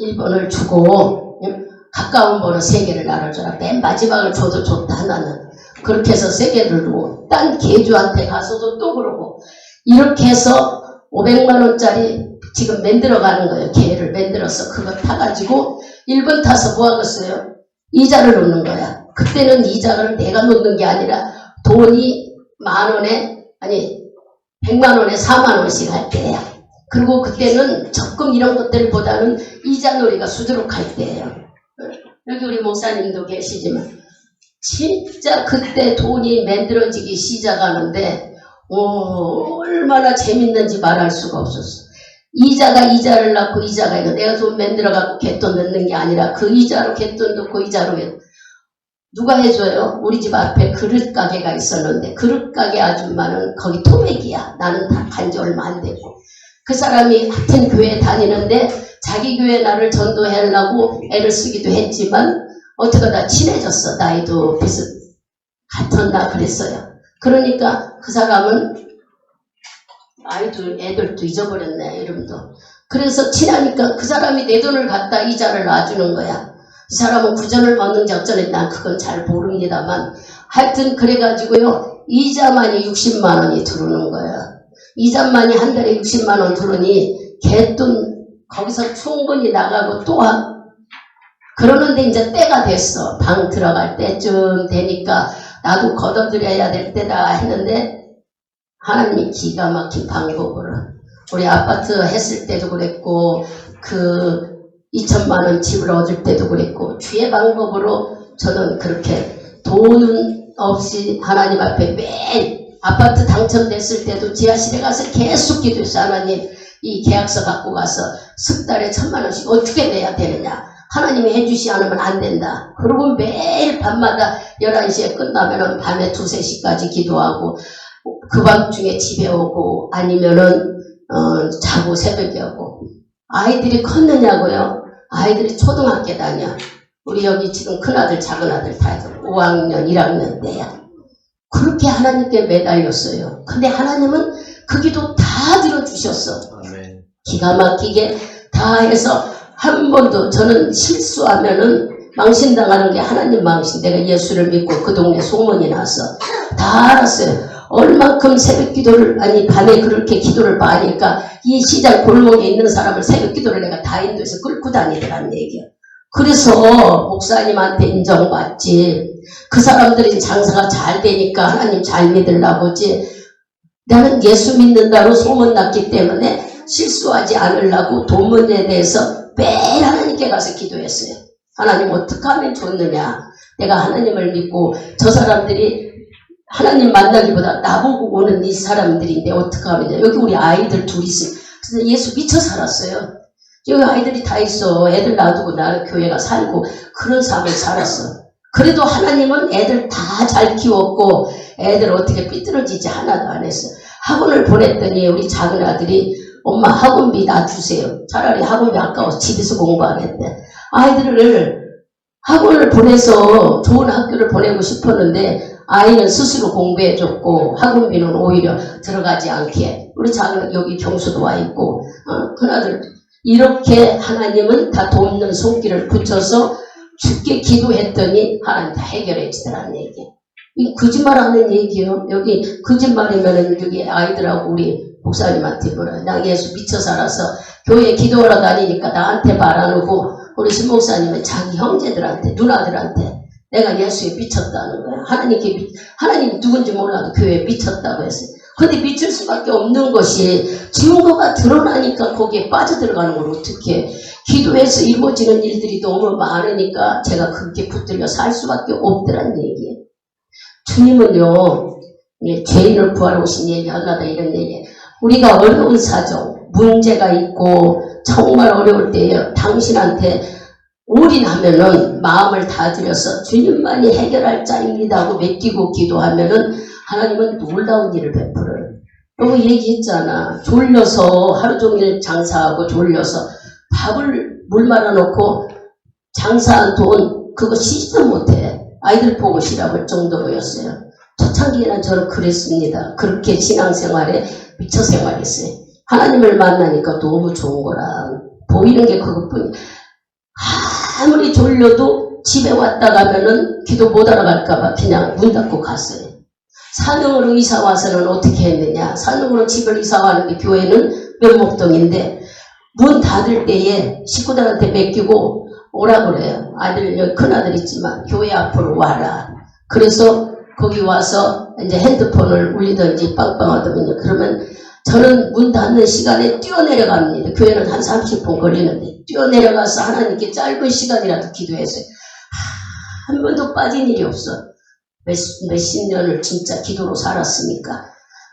Speaker 1: 1번을 주고 가까운 번호 3개를 나눠줘라. 맨 마지막을 줘도 좋다 나는. 그렇게 해서 3개를 주고 딴 개주한테 가서도 또 그러고 이렇게 해서 500만원짜리 지금 만들어가는 거예요. 개를 만들어서 그거 타가지고 1번 타서 뭐 하겠어요? 이자를 놓는 거야. 그때는 이자를 내가 놓는 게 아니라 돈이 10,000원에 100만원에 4만원씩 할 때야. 그리고 그때는 적금 이런 것들보다는 이자놀이가 수두룩할 때예요. 여기 우리 목사님도 계시지만 진짜 그때 돈이 만들어지기 시작하는데 얼마나 재밌는지 말할 수가 없었어. 이자가 이자를 낳고 이자가 이거 내가 돈 만들어갖고 갯돈 넣는 게 아니라 그 이자로 갯돈 넣고 이자로 누가 해줘요? 우리 집 앞에 그릇 가게가 있었는데 그릇 가게 아줌마는 거기 토맥이야. 나는 다 간 지 얼마 안 됐고 그 사람이 같은 교회 다니는데 자기 교회 나를 전도하려고 애를 쓰기도 했지만 어떡하다 친해졌어. 나이도 같았나 그랬어요. 그러니까 그 사람은 애들도 잊어버렸네 이름도. 그래서 친하니까 그 사람이 내 돈을 갖다 이자를 놔주는 거야. 이 사람은 구전을 받는지 어쩌는지 난 그건 잘 모릅니다만 하여튼 그래가지고요 이자만이 60만원이 들어오는 거야. 이자만이 한 달에 60만원 들어오니 개돈 거기서 충분히 나가고 또 그러는데 이제 때가 됐어. 방 들어갈 때쯤 되니까 나도 걷어들여야 될 때다 했는데 하나님이 기가 막힌 방법으로 우리 아파트 했을 때도 그랬고 그 2천만원 집을 얻을 때도 그랬고 주의 방법으로 저는 그렇게 돈은 없이 하나님 앞에 매일 아파트 당첨됐을 때도 지하실에 가서 계속 기도했어. 하나님 이 계약서 갖고 가서 석 달에 1,000만원씩 어떻게 내야 되느냐. 하나님이 해주시 않으면 안 된다. 그리고 매일 밤마다 11시에 끝나면 밤에 2, 3시까지 기도하고 그 밤중에 집에 오고 아니면은 자고 새벽에 오고. 아이들이 컸느냐고요? 아이들이 초등학교 다녀. 우리 여기 지금 큰아들 작은아들 다 5학년 1학년 때야. 그렇게 하나님께 매달렸어요. 근데 하나님은 그 기도 다 들어주셨어.
Speaker 2: 아멘.
Speaker 1: 기가 막히게 다 해서 한 번도 저는 실수하면은 망신당하는 게 하나님 망신. 내가 예수를 믿고 그 동네 소문이 나서 다 알았어요. 얼만큼 새벽 기도를, 아니, 밤에 그렇게 기도를 많으니까 이 시장 골목에 있는 사람을 새벽 기도를 내가 다 인도해서 끌고 다니더란 얘기야. 그래서 목사님한테 인정받지. 그 사람들이 장사가 잘 되니까 하나님 잘 믿으려고 지. 나는 예수 믿는다고 소문났기 때문에 실수하지 않으려고 돈 문제에 대해서 매일 하나님께 가서 기도했어요. 하나님 어떻게 하면 좋느냐. 내가 하나님을 믿고 저 사람들이 하나님 만나기보다 나보고 오는 이 사람들인데 어떻게 하면 여기 우리 아이들 둘이 있어요. 그래서 예수 미쳐 살았어요. 여기 아이들이 다 있어. 애들 놔두고 나는 교회가 살고 그런 삶을 살았어. 그래도 하나님은 애들 다 잘 키웠고 애들 어떻게 삐뚤어지지 하나도 안 했어. 학원을 보냈더니 우리 작은 아들이 엄마 학원비 놔주세요. 차라리 학원비 아까워서 집에서 공부하겠대. 아이들을 학원을 보내서 좋은 학교를 보내고 싶었는데 아이는 스스로 공부해줬고 학원비는 오히려 들어가지 않게. 우리 작은 여기 경수도 와 있고 큰아들 이렇게 하나님은 다 돕는 손길을 붙여서 죽게 기도했더니 하나님 다 해결해 주더라는 얘기. 이 거짓말하는 얘기예요. 여기 거짓말이면은 여기 아이들하고 우리 목사님한테 뭐라. 나 예수 미쳐 살아서 교회에 기도하러 다니니까 나한테 말 안 하고 우리 신목사님은 자기 형제들한테 누나들한테 내가 예수에 미쳤다는 거야. 하나님 누군지 몰라도 교회에 미쳤다고 했어요. 근데 미칠 수밖에 없는 것이 증거가 드러나니까 거기에 빠져들어가는 걸 어떻게 기도해서 이루어지는 일들이 너무 많으니까 제가 그렇게 붙들려 살 수밖에 없더란 얘기예요. 주님은요, 죄인을 구하러 오신 얘기 하려다 이런 얘기예요. 우리가 어려운 사정, 문제가 있고 정말 어려울 때에 당신한테 올인하면은 마음을 다들여서 주님만이 해결할 자입니다 하고 맡기고 기도하면은 하나님은 놀라운 일을 베풀어요. 너무 얘기했잖아. 졸려서 하루 종일 장사하고 졸려서 밥을 물 말아놓고 장사한 돈 그거 씻지도 못해. 아이들 보고 시라볼 정도로였어요. 초창기에는 저는 그랬습니다. 그렇게 신앙생활에 미쳐 생활했어요. 하나님을 만나니까 너무 좋은 거라. 보이는 게 그것뿐이야. 아무리 졸려도 집에 왔다 가면은 기도 못 알아갈까봐 그냥 문 닫고 갔어요. 산흥으로 이사 와서는 어떻게 했느냐. 산흥으로 집을 이사 왔는데 교회는 면목동인데 문 닫을 때에 식구들한테 맡기고 오라 그래요. 아들, 여기 큰아들 있지만 교회 앞으로 와라. 그래서 거기 와서 이제 핸드폰을 울리든지 빵빵 하더군요. 그러면 저는 문 닫는 시간에 뛰어내려갑니다. 교회는 한 30분 걸리는데 뛰어내려가서 하나님께 짧은 시간이라도 기도했어요. 한 번도 빠진 일이 없어. 몇십 년을 진짜 기도로 살았으니까.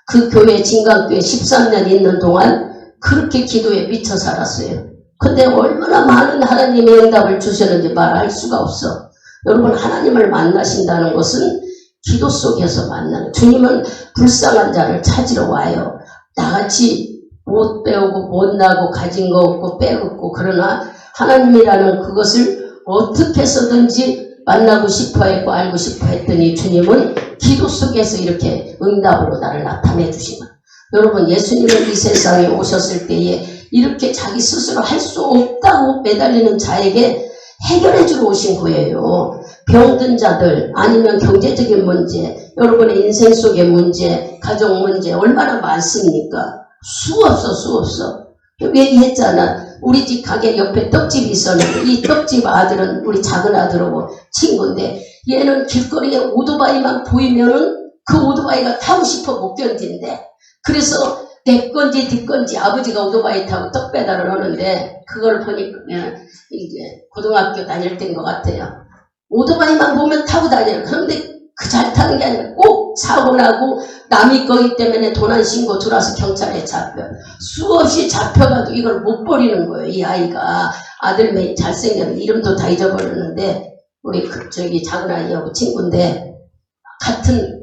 Speaker 1: 그 교회 진강교회 13년 있는 동안 그렇게 기도에 미쳐 살았어요. 근데 얼마나 많은 하나님의 응답을 주셨는지 말할 수가 없어. 여러분 하나님을 만나신다는 것은 기도 속에서 만나는. 주님은 불쌍한 자를 찾으러 와요. 나같이 못 배우고 못나고 가진 거 없고 빼먹고 그러나 하나님이라는 그것을 어떻게 해서든지 만나고 싶어 했고 알고 싶어 했더니 주님은 기도 속에서 이렇게 응답으로 나를 나타내 주시면 여러분 예수님은 이 세상에 오셨을 때에 이렇게 자기 스스로 할 수 없다고 매달리는 자에게 해결해 주러 오신 거예요. 병든 자들 아니면 경제적인 문제 여러분의 인생 속의 문제 가정 문제 얼마나 많습니까? 수 없어. 얘기했잖아. 우리 집 가게 옆에 떡집이 있었는데 이 떡집 아들은 우리 작은 아들하고 친구인데 얘는 길거리에 오토바이만 보이면은 그 오토바이가 타고 싶어 못 견딘대. 그래서 내 건지 뒷 건지 아버지가 오토바이 타고 떡 배달을 하는데 그걸 보니까 이제 고등학교 다닐 때인 것 같아요. 오토바이만 보면 타고 다녀요. 그런데 그 잘 타는 게 아니라 꼭 사고 나고 남이 거기 때문에 도난 신고 들어와서 경찰에 잡혀. 수없이 잡혀가도 이걸 못 버리는 거예요. 이 아이가 아들 매일 잘생겼는데 이름도 다 잊어버렸는데 우리 저기 작은 아이하고 친구인데 같은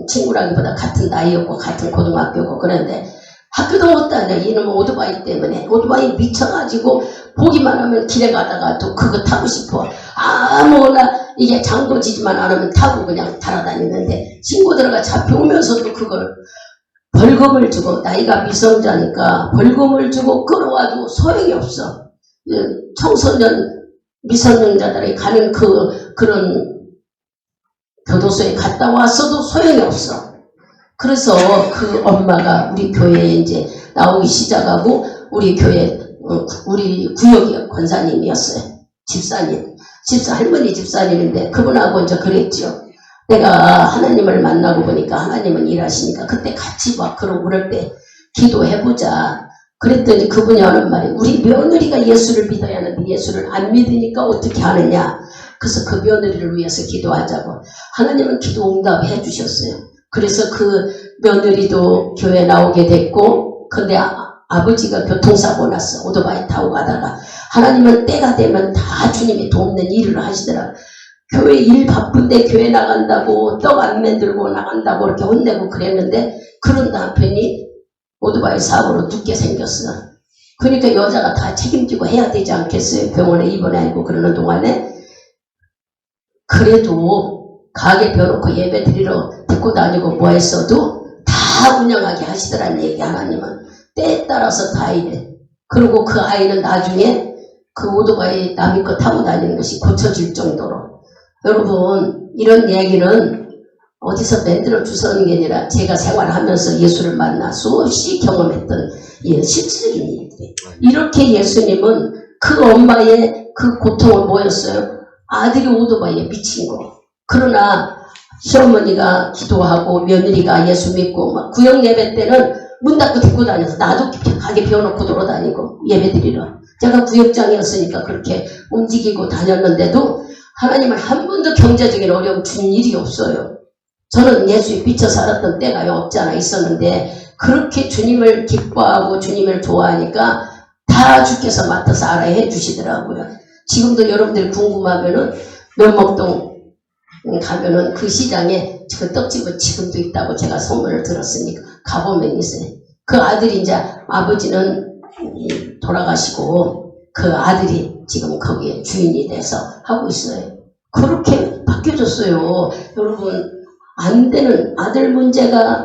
Speaker 1: 친구라기보다 같은 나이였고 같은 고등학교고 그런데 학교도 못 다녀. 이놈은 오토바이 때문에 오토바이 미쳐가지고 보기만 하면 길에 가다가 또 그거 타고 싶어. 아무거나 이게 장고지지만 않으면 타고 그냥 달아다니는데 친구들과 잡혀오면서도 그걸 벌금을 주고 나이가 미성자니까 벌금을 주고 끌어와도 소용이 없어. 청소년 미성년자들이 가는 그런 교도소에 갔다 왔어도 소용이 없어. 그래서 그 엄마가 우리 교회에 이제 나오기 시작하고 우리 교회 우리 구역의 권사님이었어요. 할머니 집사님인데 그분하고 이제 그랬죠. 내가 하나님을 만나고 보니까 하나님은 일하시니까 그때 같이 막 그럴 때 기도해보자. 그랬더니 그분이 하는 말이 우리 며느리가 예수를 믿어야 하는데 예수를 안 믿으니까 어떻게 하느냐. 그래서 그 며느리를 위해서 기도하자고. 하나님은 기도 응답해 주셨어요. 그래서 그 며느리도 교회 나오게 됐고 근데 아버지가 교통사고 났어. 오토바이 타고 가다가 하나님은 때가 되면 다 주님이 돕는 일을 하시더라. 교회 일 바쁜데 교회 나간다고 떡 안 만들고 나간다고 이렇게 혼내고 그랬는데 그런 남편이 오토바이 사고로 죽게 생겼어. 그러니까 여자가 다 책임지고 해야 되지 않겠어요? 병원에 입원하고 그러는 동안에. 그래도 가게 펴놓고 예배 드리러 데리고 다니고 뭐 했어도 다 운영하게 하시더란 얘기. 하나님은 때에 따라서 다 이래. 그리고 그 아이는 나중에 그 오토바이 남의 거 타고 다니는 것이 고쳐질 정도로. 여러분 이런 얘기는 어디서 만들어 주서는 게 아니라 제가 생활하면서 예수를 만나 수없이 경험했던 실질적인 일들이. 이렇게 예수님은 그 엄마의 그 고통을 뭐였어요? 아들이 오토바이에 미친 거. 그러나 시어머니가 기도하고 며느리가 예수 믿고 막 구역 예배 때는 문 닫고 데리고 다녀서 나도 가게 비워놓고 돌아다니고 예배 드리러. 제가 구역장이었으니까 그렇게 움직이고 다녔는데도 하나님을 한 번도 경제적인 어려움 준 일이 없어요. 저는 예수에 미쳐 살았던 때가 없지 않아 있었는데 그렇게 주님을 기뻐하고 주님을 좋아하니까 다 주께서 맡아서 알아야 해주시더라고요. 지금도 여러분들이 궁금하면은 면목동 가면은 그 시장에 그 떡집은 지금도 있다고 제가 소문을 들었으니까 가보면 있어요. 그 아들이 이제 아버지는 돌아가시고 그 아들이 지금 거기에 주인이 돼서 하고 있어요. 그렇게 바뀌어졌어요. 여러분 안 되는 아들 문제가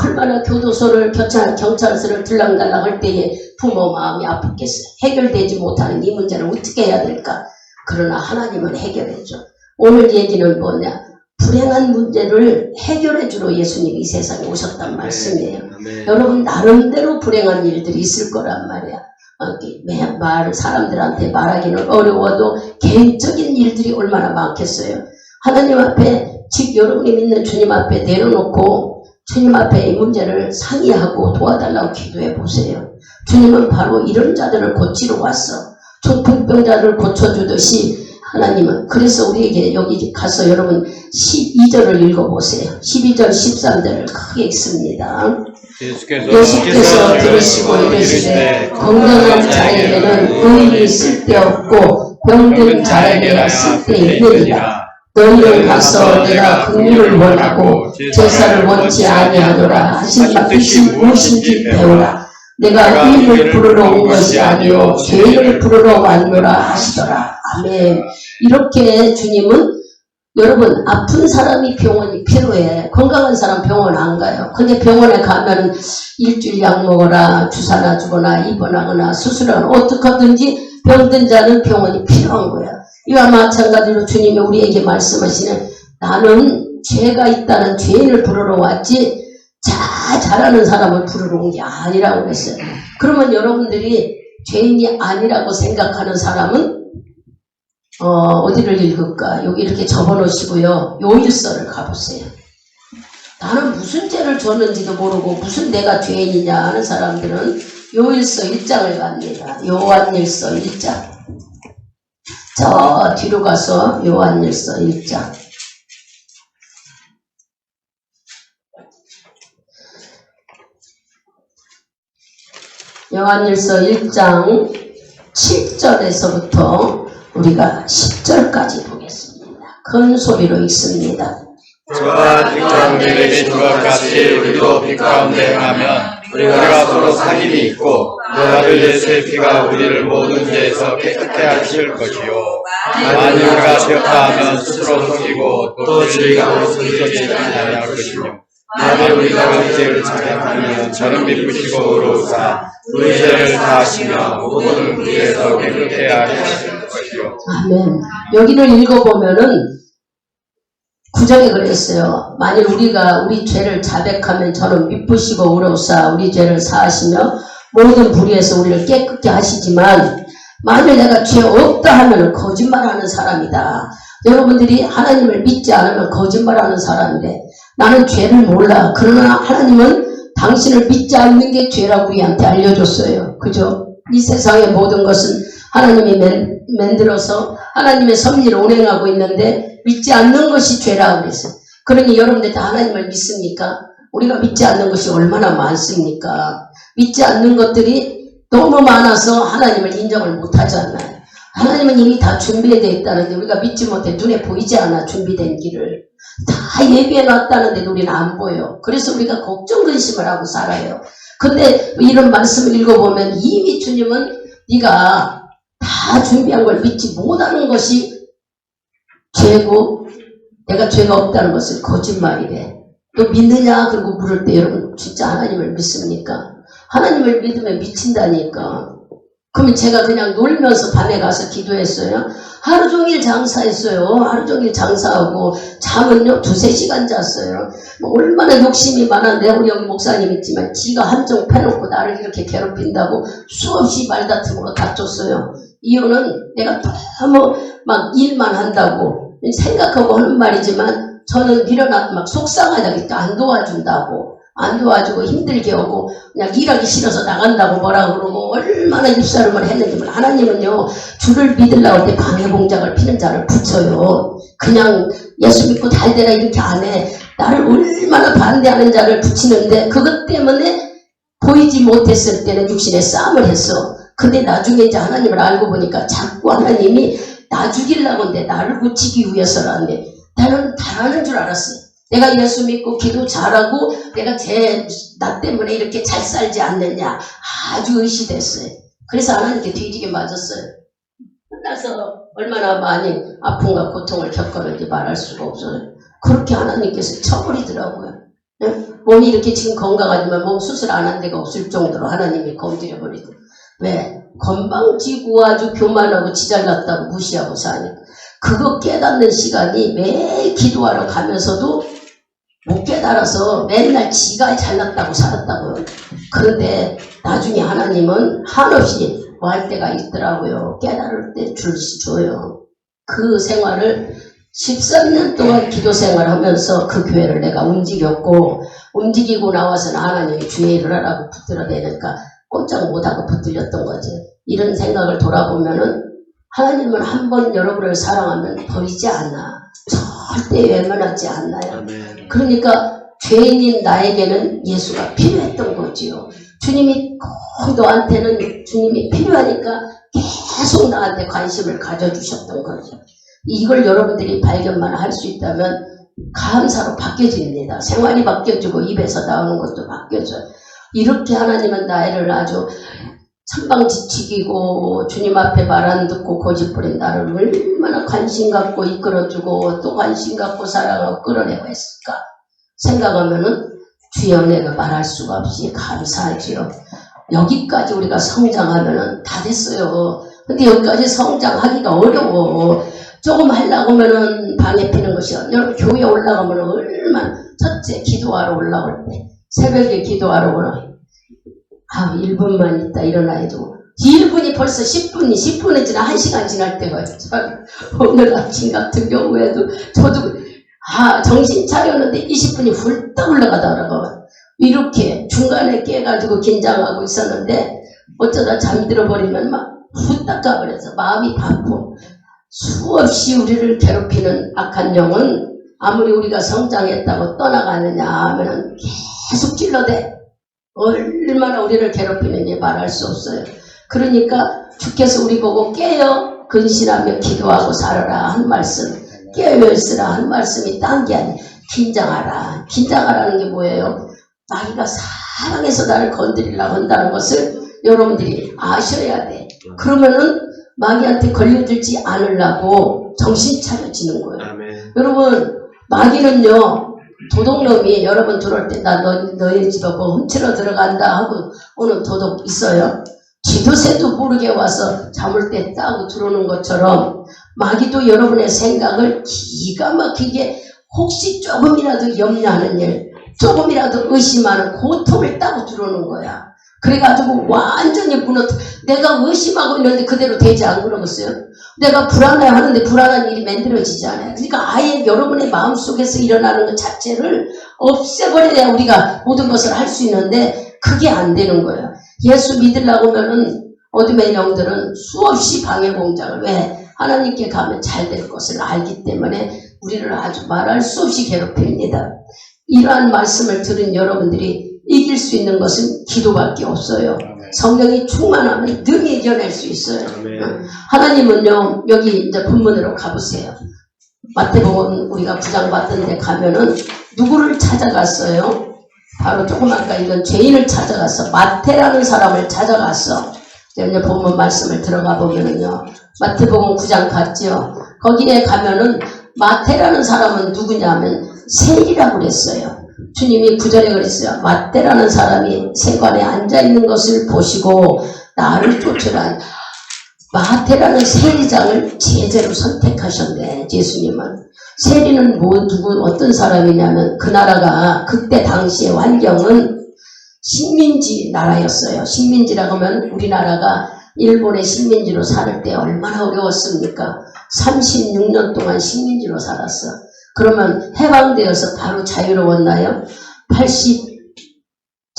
Speaker 1: 얼마나 교도소를 경찰서를 들락날락 할 때에 부모 마음이 아프겠어요. 해결되지 못하는 이 문제를 어떻게 해야 될까? 그러나 하나님은 해결해줘. 오늘 얘기는 뭐냐? 불행한 문제를 해결해주러 예수님이 이 세상에 오셨단 말씀이에요. 여러분 나름대로 불행한 일들이 있을 거란 말이야. 사람들한테 말하기는 어려워도 개인적인 일들이 얼마나 많겠어요. 하나님 앞에 즉 여러분이 믿는 주님 앞에 내려놓고 주님 앞에 이 문제를 상의하고 도와달라고 기도해 보세요. 주님은 바로 이런 자들을 고치러 왔어. 중풍병자를 고쳐주듯이 하나님은. 그래서 우리에게 여기 가서 여러분 12절을 읽어보세요. 12절 13절을 크게 읽습니다. 예수께서 들으시고 이르시되 건강한 자에게는 의인이 쓸데없고 병든 자에게야 쓸데있느니라. 너희는 가서 내가 긍휼을 원하고 제사를 원치 아니하노라 하신 뜻이 무엇인지 배우라. 내가 의인을 부르러 온 것이 아니요 죄인을 부르러 왔노라 하시더라. 아멘. 이렇게 주님은 여러분 아픈 사람이 병원이 필요해. 건강한 사람 병원 안 가요. 근데 병원에 가면 일주일 약 먹어라, 주사나 주거나 입원하거나 수술하거나 어떻게든지 병든 자는 병원이 필요한 거야. 이와 마찬가지로 주님이 우리에게 말씀하시는 나는 죄가 있다는 죄인을 부르러 왔지 잘하는 사람을 부르러 온 게 아니라고 그랬어요. 그러면 여러분들이 죄인이 아니라고 생각하는 사람은 어디를 읽을까? 여기 이렇게 접어놓으시고요. 요일서를 가보세요. 나는 무슨 죄를 졌는지도 모르고 무슨 내가 죄인이냐 하는 사람들은 요일서 1장을 갑니다. 요한일서 1장. 저 뒤로 가서 요한일서 1장. 요한일서 1장 7절에서부터 우리가 10절까지 보겠습니다. 큰 소리로 읽습니다.
Speaker 2: 저와 빛 가운데 계신 것 같이 우리도 빛 가운데 가면 우리가 서로 상인이 있고 그 아들 예수의 피가 우리를 모든 죄에서 깨끗게 하실 것이요 만일 우리가 죄파하면 스스로 속이고 또 저희가 속이지 아니할 것이며 만일 우리가 우리 죄를 자백하면 저는 미쁘시고 의로우사 우리 죄를 다하시며 모든 우리에서 깨끗게 하실 것이요.
Speaker 1: 아멘. 여기를 읽어보면은 구절에 그랬어요. 만일 우리가 우리 죄를 자백하면 저는 미쁘시고 의로우사 우리 죄를 사하시며 모든 불의에서 우리를 깨끗게 하시지만 만일 내가 죄 없다 하면 거짓말하는 사람이다. 여러분들이 하나님을 믿지 않으면 거짓말하는 사람이래. 나는 죄를 몰라. 그러나 하나님은 당신을 믿지 않는 게 죄라고 우리한테 알려줬어요. 그죠? 이 세상의 모든 것은 하나님이 만들어서 하나님의 섭리를 운행하고 있는데 믿지 않는 것이 죄라고 그랬어요. 그러니 여러분들 다 하나님을 믿습니까? 우리가 믿지 않는 것이 얼마나 많습니까? 믿지 않는 것들이 너무 많아서 하나님을 인정을 못하잖아요. 하나님은 이미 다 준비되어 있다는데 우리가 믿지 못해. 눈에 보이지 않아. 준비된 길을 다 예비해 놨다는데 우리는 안 보여. 그래서 우리가 걱정 근심을 하고 살아요. 근데 이런 말씀을 읽어보면 이미 주님은 네가 다 준비한 걸 믿지 못하는 것이 죄고 내가 죄가 없다는 것은 거짓말이래. 너 믿느냐? 그리고 물을 때 여러분 진짜 하나님을 믿습니까? 하나님을 믿으면 미친다니까. 그러면 제가 그냥 놀면서 밤에 가서 기도했어요. 하루 종일 장사했어요. 하루 종일 장사하고 잠은요 2-3시간 잤어요. 뭐 얼마나 욕심이 많았는데 우리 여기 목사님 있지만 지가 한정 패놓고 나를 이렇게 괴롭힌다고 수없이 말다툼으로 다퉜어요. 이유는 내가 너무 막 일만 한다고 생각하고 하는 말이지만 저는 밀어놔도 막 속상하다니까 안 도와준다고. 안 도와주고 힘들게 오고 그냥 일하기 싫어서 나간다고 뭐라 그러고 얼마나 입사름을 했는지. 하나님은요 주를 믿으려고 할 때 방해공작을 피는 자를 붙여요. 그냥 예수 믿고 잘 되라 이렇게 안 해. 나를 얼마나 반대하는 자를 붙이는데 그것 때문에 보이지 못했을 때는 육신의 싸움을 했어. 근데 나중에 이제 하나님을 알고 보니까 자꾸 하나님이 나 죽이려고 하는데 나를 고치기 위해서라는데 나는 잘하는 줄 알았어요. 내가 예수 믿고 기도 잘하고 내가 나 때문에 이렇게 잘 살지 않느냐 아주 의시됐어요. 그래서 하나님께 뒤지게 맞았어요. 끝나서 얼마나 많이 아픔과 고통을 겪었는지 말할 수가 없어요. 그렇게 하나님께서 쳐버리더라고요. 몸이 이렇게 지금 건강하지만 몸 수술 안 한 데가 없을 정도로 하나님이 건드려버리고. 왜? 건방지고 아주 교만하고 지잘났다고 무시하고 사니까. 그거 깨닫는 시간이 매일 기도하러 가면서도 못 깨달아서 맨날 지가 잘났다고 살았다고요. 그런데 나중에 하나님은 한없이 뭐 할 때가 있더라고요. 깨달을 때 줄시 줘요. 그 생활을 13년 동안 기도 생활하면서 그 교회를 내가 움직였고 움직이고 나와서는 하나님이 주의 일을 하라고 붙들어대니까 꼼짝 못하고 붙들렸던 거지. 이런 생각을 돌아보면은 하나님은 한 번 여러분을 사랑하면 버리지 않아. 절대 외면하지 않나요? 그러니까 죄인인 나에게는 예수가 필요했던 거지요. 주님이 꼭 너한테는 주님이 필요하니까 계속 나한테 관심을 가져주셨던 거죠. 이걸 여러분들이 발견만 할 수 있다면 감사로 바뀌어집니다. 생활이 바뀌어지고 입에서 나오는 것도 바뀌어져요. 이렇게 하나님은 나를 아주 천방지축이고 주님 앞에 말 안 듣고 고집부린 나를 얼마나 관심 갖고 이끌어주고 또 관심 갖고 사랑하고 끌어내고 했을까 생각하면은 주의 은혜가 말할 수가 없이 감사하지요. 여기까지 우리가 성장하면은 다 됐어요. 근데 여기까지 성장하기가 어려워. 조금 하려고 하면은 방해 피는 것이요. 여러분 교회 올라가면 얼마나 첫째 기도하러 올라올 때 새벽에 기도하러 오라. 1분만 있다 일어나야죠. 1분이 벌써 10분이 지나 1시간 지날 때가 있어요. 오늘 아침 같은 경우에도 저도 정신 차렸는데 20분이 훌떡 올라가더라고요. 이렇게 중간에 깨가지고 긴장하고 있었는데 어쩌다 잠들어 버리면 막 후딱 가버려서 마음이 바쁘고 수없이 우리를 괴롭히는 악한 영은 아무리 우리가 성장했다고 떠나가느냐 하면 계속 찔러대. 얼마나 우리를 괴롭히는지 말할 수 없어요. 그러니까 주께서 우리 보고 깨어 근신하며 기도하고 살아라 한 말씀, 깨어 있으라 한 말씀이 딴 게 아니에요. 긴장하라. 긴장하라는 게 뭐예요? 마귀가 사랑해서 나를 건드리려고 한다는 것을 여러분들이 아셔야 돼. 그러면은 마귀한테 걸려들지 않으려고 정신 차려지는 거예요. 아멘. 여러분 마귀는요 도둑놈이 여러분 들어올 때 나 너희 집에 뭐 훔치러 들어간다 하고 오는 도둑 있어요. 지도 새도 모르게 와서 잠을 때 따고 들어오는 것처럼 마귀도 여러분의 생각을 기가 막히게 혹시 조금이라도 염려하는 일, 조금이라도 의심하는 고통을 따고 들어오는 거야. 그래가지고 완전히 내가 의심하고 있는데 그대로 되지 않고 그러겠어요? 내가 불안해 하는데 불안한 일이 만들어지지 않아요. 그러니까 아예 여러분의 마음속에서 일어나는 것 자체를 없애버려야 우리가 모든 것을 할 수 있는데 그게 안 되는 거예요. 예수 믿으려고 하면은 어둠의 영들은 수없이 방해 공작을, 왜? 하나님께 가면 잘 될 것을 알기 때문에 우리를 아주 말할 수 없이 괴롭힙니다. 이러한 말씀을 들은 여러분들이 이길 수 있는 것은 기도밖에 없어요. 성령이 충만하면 늘 이겨낼 수 있어요. 하나님은요, 여기 이제 본문으로 가보세요. 마태복음 우리가 부장받던 데 가면은 누구를 찾아갔어요? 바로 조금 아까 이건 죄인을 찾아갔어. 마태라는 사람을 찾아갔어. 이제 본문 말씀을 들어가 보면은요, 마태복음 9장 갔죠. 거기에 가면은 마태라는 사람은 누구냐면 세리라고 그랬어요. 주님이 9절에 그랬어요. 마태라는 사람이 세관에 앉아있는 것을 보시고 나를 쫓으라. 마태라는 세리장을 제자로 선택하셨네. 예수님은. 세리는 어떤 사람이냐면 그 나라가 그때 당시의 환경은 식민지 나라였어요. 식민지라고 하면 우리나라가 일본의 식민지로 살 때 얼마나 어려웠습니까? 36년 동안 식민지로 살았어. 그러면 해방되어서 바로 자유로웠나요?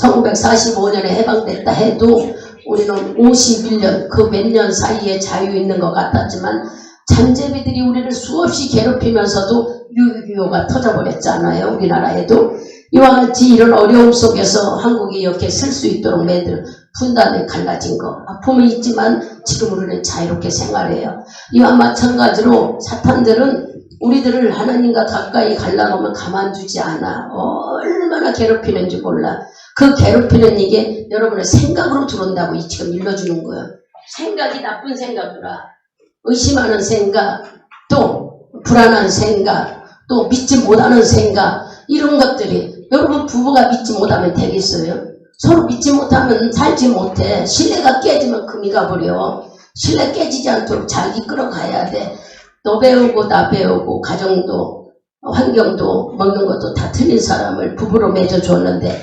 Speaker 1: 1945년에 해방됐다 해도 우리는 51년, 그 몇 년 사이에 자유 있는 것 같았지만 잔재비들이 우리를 수없이 괴롭히면서도 유교가 터져버렸잖아요. 우리나라에도. 이와 같이 이런 어려움 속에서 한국이 이렇게 쓸 수 있도록 만든 분단에 갈라진 거. 아픔은 있지만 지금 우리는 자유롭게 생활해요. 이와 마찬가지로 사탄들은 우리들을 하나님과 가까이 가려면 가만두지 않아. 얼마나 괴롭히는지 몰라. 그 괴롭히는 이게 여러분의 생각으로 들어온다고 지금 일러주는 거예요. 생각이 나쁜 생각이라. 의심하는 생각, 또 불안한 생각, 또 믿지 못하는 생각, 이런 것들이 여러분 부부가 믿지 못하면 되겠어요? 서로 믿지 못하면 살지 못해. 신뢰가 깨지면 금이 가버려. 신뢰 깨지지 않도록 잘 이끌어가야 돼. 너 배우고 나 배우고 가정도 환경도 먹는 것도 다 틀린 사람을 부부로 맺어줬는데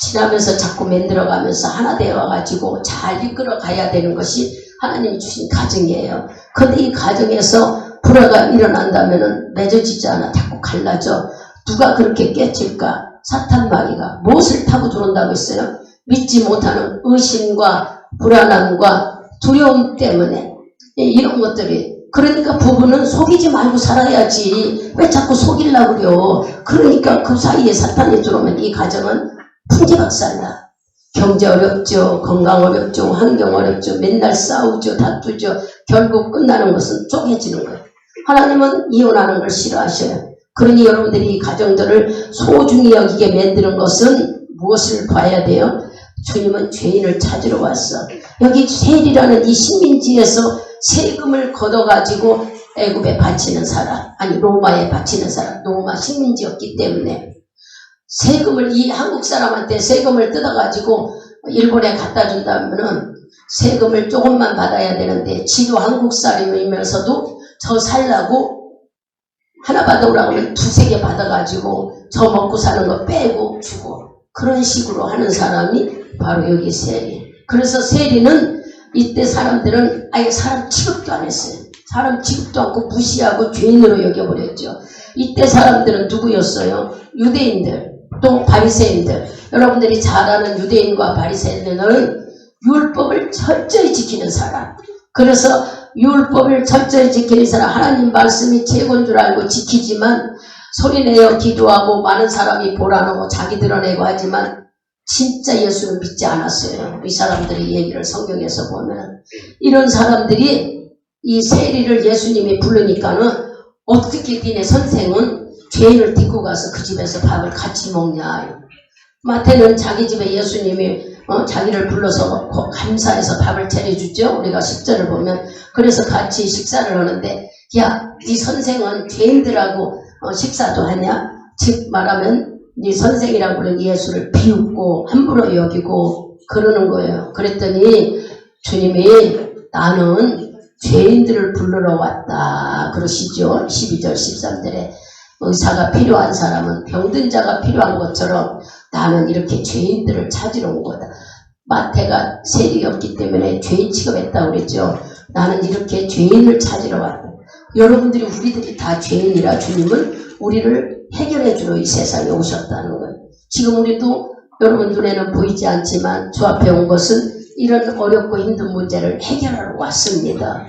Speaker 1: 지나면서 자꾸 만들어가면서 하나 되어가지고 잘 이끌어가야 되는 것이 하나님이 주신 가정이에요. 그런데 이 가정에서 불화가 일어난다면 맺어지지 않아. 자꾸 갈라져. 누가 그렇게 깨칠까? 사탄 마귀가 무엇을 타고 들어온다고 했어요? 믿지 못하는 의심과 불안함과 두려움 때문에 이런 것들이. 그러니까 부부는 속이지 말고 살아야지. 왜 자꾸 속이려고 그래요? 그러니까 그 사이에 사탄이 들어오면 이 가정은 풍지박산나. 경제 어렵죠. 건강 어렵죠. 환경 어렵죠. 맨날 싸우죠. 다투죠. 결국 끝나는 것은 쪼개지는 거예요. 하나님은 이혼하는 걸 싫어하셔요. 그러니 여러분들이 이 가정들을 소중히 여기게 만드는 것은 무엇을 봐야 돼요? 주님은 죄인을 찾으러 왔어. 여기 세리라는 이 식민지에서 세금을 걷어가지고 애굽에 바치는 사람, 아니 로마에 바치는 사람, 로마 식민지였기 때문에 세금을 이 한국 사람한테 세금을 뜯어가지고 일본에 갖다 준다면은 세금을 조금만 받아야 되는데 지도 한국 사람이면서도 저 살라고 하나 받아오라고 하면 두세 개 받아가지고 저 먹고 사는 거 빼고 주고 그런 식으로 하는 사람이 바로 여기 세리. 그래서 세리는 이때 사람들은 아예 사람 취급도 안 했어요. 사람 취급도 않고 무시하고 죄인으로 여겨버렸죠. 이때 사람들은 누구였어요? 유대인들, 또 바리새인들. 여러분들이 잘 아는 유대인과 바리새인들은 율법을 철저히 지키는 사람. 그래서 율법을 철저히 지키는 사람, 하나님 말씀이 최고인 줄 알고 지키지만 소리내어 기도하고 많은 사람이 보라고 자기 드러내고 하지만 진짜 예수를 믿지 않았어요. 이 사람들의 얘기를 성경에서 보면 이런 사람들이 이 세리를 예수님이 부르니까는 어떻게 니네 선생은 죄인을 데리고 가서 그 집에서 밥을 같이 먹냐. 마태는 자기 집에 예수님이 자기를 불러서 감사해서 밥을 차려주죠. 우리가 10절을 보면 그래서 같이 식사를 하는데 야, 네 선생은 죄인들하고 식사도 하냐? 즉 말하면 네 선생이라고 부르는 예수를 비웃고 함부로 여기고 그러는 거예요. 그랬더니 주님이 나는 죄인들을 부르러 왔다 그러시죠. 12절 13절에 의사가 필요한 사람은 병든 자가 필요한 것처럼 나는 이렇게 죄인들을 찾으러 온 거다. 마태가 세력이 없기 때문에 죄인 취급했다고 그랬죠. 나는 이렇게 죄인을 찾으러 왔다. 여러분들이 우리들이 다 죄인이라 주님은 우리를 해결해 주러 이 세상에 오셨다는 거예요. 지금 우리도 여러분 눈에는 보이지 않지만 주 앞에 온 것은 이런 어렵고 힘든 문제를 해결하러 왔습니다.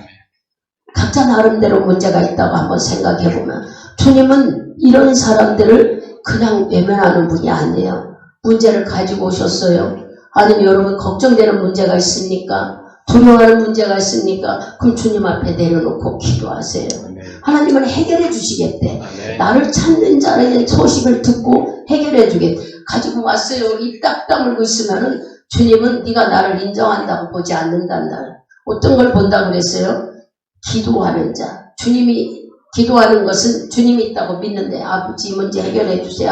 Speaker 1: 각자 나름대로 문제가 있다고 한번 생각해 보면 주님은 이런 사람들을 그냥 외면하는 분이 아니에요. 문제를 가지고 오셨어요. 아니면 여러분 걱정되는 문제가 있습니까? 두려워하는 문제가 있습니까? 그럼 주님 앞에 내려놓고 기도하세요. 하나님은 해결해 주시겠대. 나를 찾는 자의 소식을 듣고 해결해 주겠대. 가지고 왔어요. 입 딱 다물고 있으면은 주님은 네가 나를 인정한다고 보지 않는단다. 어떤 걸 본다고 그랬어요? 기도하는 자. 주님이 기도하는 것은 주님이 있다고 믿는데 아버지 문제 해결해 주세요.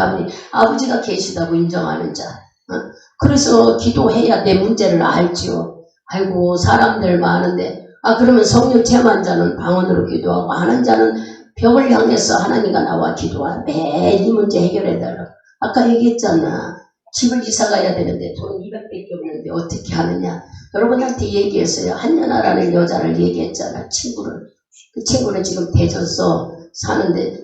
Speaker 1: 아버지가 계시다고 인정하는 자. 그래서 기도해야 내 문제를 알지요. 아이고 사람들 많은데 그러면 성령 체험한 자는 방언으로 기도하고 하는 자는 벽을 향해서 하나님과 나와 기도하. 매일 이 문제 해결해달라고. 아까 얘기했잖아. 집을 이사 가야 되는데 돈 200밖에 없는데 어떻게 하느냐. 여러분한테 얘기했어요. 한연아라는 여자를 얘기했잖아. 친구를. 그 친구는 지금 대전서 사는데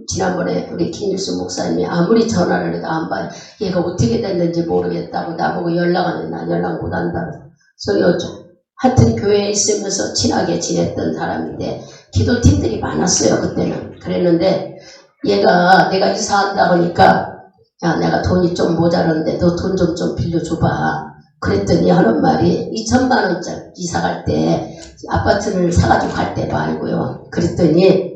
Speaker 1: 지난번에 우리 김일수 목사님이 아무리 전화를 해도 안 봐요. 얘가 어떻게 됐는지 모르겠다고 나보고 연락하는데 난 연락 못한다고. 그래서 요즘 하여튼 교회에 있으면서 친하게 지냈던 사람인데 기도팀들이 많았어요. 그때는. 그랬는데 얘가 내가 이사한다 하니까 야 내가 돈이 좀 모자란데 너 돈 좀 빌려줘봐. 그랬더니 하는 말이 2천만 원짜리 이사 갈 때 아파트를 사가지고 갈 때 말고요. 그랬더니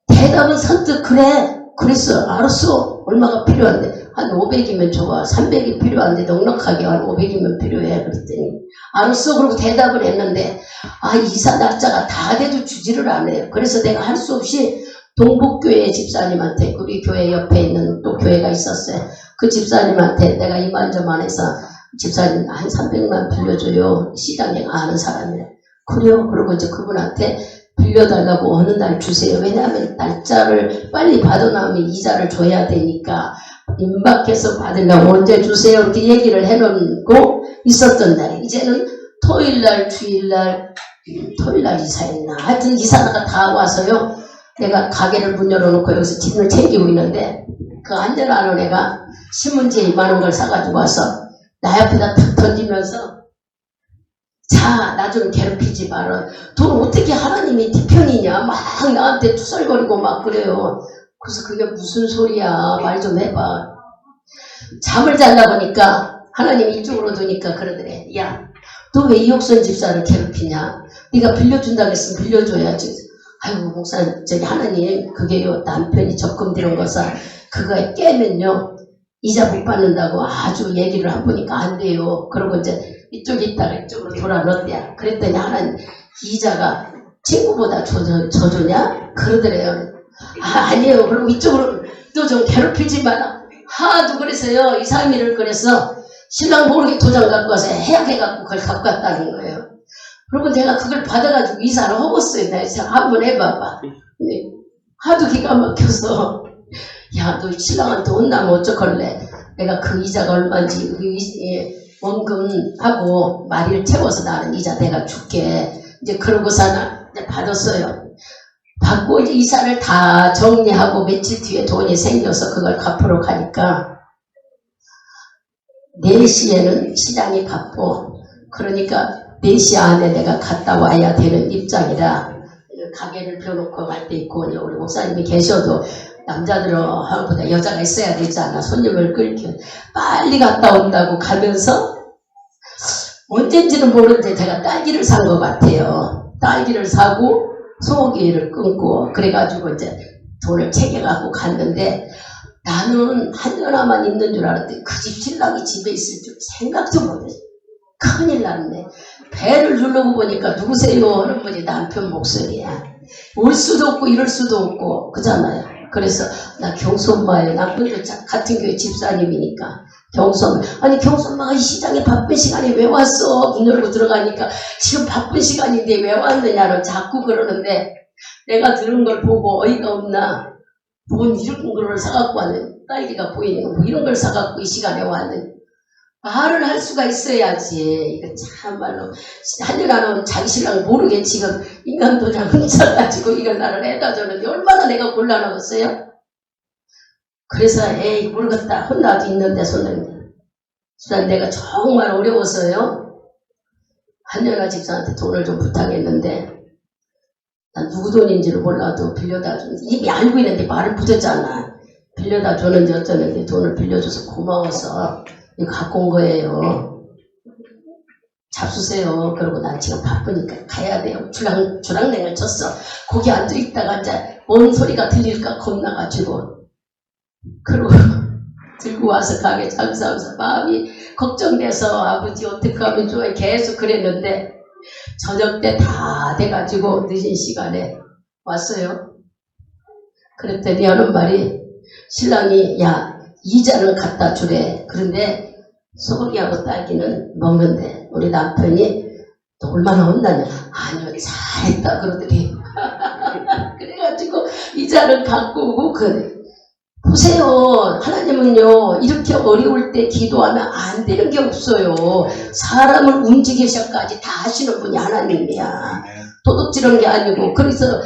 Speaker 1: 대답은 선뜻 그래. 그랬어. 알았어. 얼마가 필요한데 한 500이면 좋아. 300이 필요한데 넉넉하게 한 500이면 필요해. 그랬더니 알았어. 그러고 대답을 했는데 이사 날짜가 다 돼도 주지를 않아요. 그래서 내가 할 수 없이 동북교회 집사님한테 우리 교회 옆에 있는 또 교회가 있었어요. 그 집사님한테 내가 이만저만해서 집사님 한 300만 빌려줘요. 시장에 아는 사람이래. 그래요. 그리고 이제 그분한테 빌려달라고 어느 날 주세요. 왜냐하면 날짜를 빨리 받아나오면 이자를 줘야 되니까 임박해서 받으려고 언제 주세요. 이렇게 얘기를 해놓고 있었던 날이 이제는 토요일날 주일날 토요일날 이사했나 하여튼 이사가 다 와서요. 내가 가게를 문 열어놓고 여기서 짐을 챙기고 있는데 그 안전하는 애가 신문지에 많은 걸 사가지고 와서 나 옆에다 탁 던지면서 자, 나 좀 괴롭히지 마라. 돈 어떻게 하나님이 네 편이냐 막 나한테 투설거리고 막 그래요. 그래서 그게 무슨 소리야. 말 좀 해봐. 잠을 자려 보니까 하나님이 이쪽으로 두니까 그러더래. 야, 너 왜 이옥선 집사를 괴롭히냐. 네가 빌려준다고 했으면 빌려줘야지. 아이고 목사님 저기 하나님 그게요 남편이 적금 들은 거사 그거에 깨면요 이자 못 받는다고 아주 얘기를 해보니까 안 돼요. 그러고 이제 이쪽에 있다가 이쪽으로 돌아넣었대요. 그랬더니 하나님 이자가 친구보다 저주냐? 그러더래요. 아니에요. 그리고 이쪽으로 또 좀 괴롭히지 마라. 하도 그래서요. 2, 3일을 그래서 신랑 모르게 도장 갖고 와서 해약해갖고 그걸 갖고 갔다는 거예요. 그리고 내가 그걸 받아가지고 이사를 허웠어요. 내가 한번 해봐봐. 근데 하도 기가 막혀서 야, 너 신랑한테 혼나면 어쩌걸래. 내가 그 이자가 얼마인지 원금하고 말일 채워서 나는 이자 내가 줄게. 이제 그러고서 이제 받았어요. 받고 이제 이사를 다 정리하고 며칠 뒤에 돈이 생겨서 그걸 갚으러 가니까 4시에는 시장이 바빠. 그러니까 4시 안에 내가 갔다 와야 되는 입장이라 가게를 펴놓고 갈 때 있고 우리 목사님이 계셔도 남자들은 하루보다 여자가 있어야 되잖아. 손님을 끌기 빨리 갔다 온다고 가면서 언젠지는 모르는데 제가 딸기를 산 것 같아요. 딸기를 사고 소고기를 끊고 그래가지고 이제 돈을 챙겨갖고 갔는데 나는 한전화만 있는 줄 알았더니 그 집 신랑이 집에 있을 줄 생각도 못했어. 큰일 났네. 배를 누르고 보니까 누구세요? 하는 분이 남편 목소리야. 올 수도 없고 이럴 수도 없고 그잖아요. 그래서 나 경수 엄마예요. 남편도 같은 교회 집사님이니까 경수 엄마. 아니 경수 엄마가 이 시장에 바쁜 시간에 왜 왔어? 문 열고 들어가니까 지금 바쁜 시간인데 왜 왔느냐를 자꾸 그러는데 내가 들은 걸 보고 어이가 없나 돈 이런 걸 사갖고 왔는 딸기가 보이는 거 뭐 이런 걸 사갖고 이 시간에 왔는 말을 할 수가 있어야지. 이거 참말로 한여가는 자기 신랑 모르게 지금 인간도장 훔쳐가지고 이걸 나를 해다 줬는데 얼마나 내가 곤란하겠어요? 그래서 에이 모르겠다 혼나도 있는데 손님 내가 정말 어려워서요 한여가 집사한테 돈을 좀 부탁했는데 난 누구 돈인지를 몰라도 빌려다 줬는데 이미 알고 있는데 말을 붙였잖아. 빌려다 줬는지 어쩌는데 돈을 빌려줘서 고마워서 이거 갖고 온 거예요. 잡수세요. 그러고 난 지금 바쁘니까 가야 돼요. 주랑냉을 쳤어. 거기 앉아있다가 이제 뭔 소리가 들릴까 겁나가지고 그러고 들고 와서 가게 장사하면서 마음이 걱정돼서 아버지 어떻게 하면 좋아 계속 그랬는데 저녁 때 다 돼가지고 늦은 시간에 왔어요. 그랬더니 하는 말이 신랑이 야 이자를 갖다 주래. 그런데 소고기하고 딸기는 먹는데 우리 남편이 너 얼마나 혼나냐. 아니요 잘했다 그러더니 그래가지고 이자를 갖고 오고 보세요. 하나님은요 이렇게 어려울 때 기도하면 안 되는 게 없어요. 사람을 움직이셔까지 다 하시는 분이 하나님이야. 도둑질한 게 아니고 그래서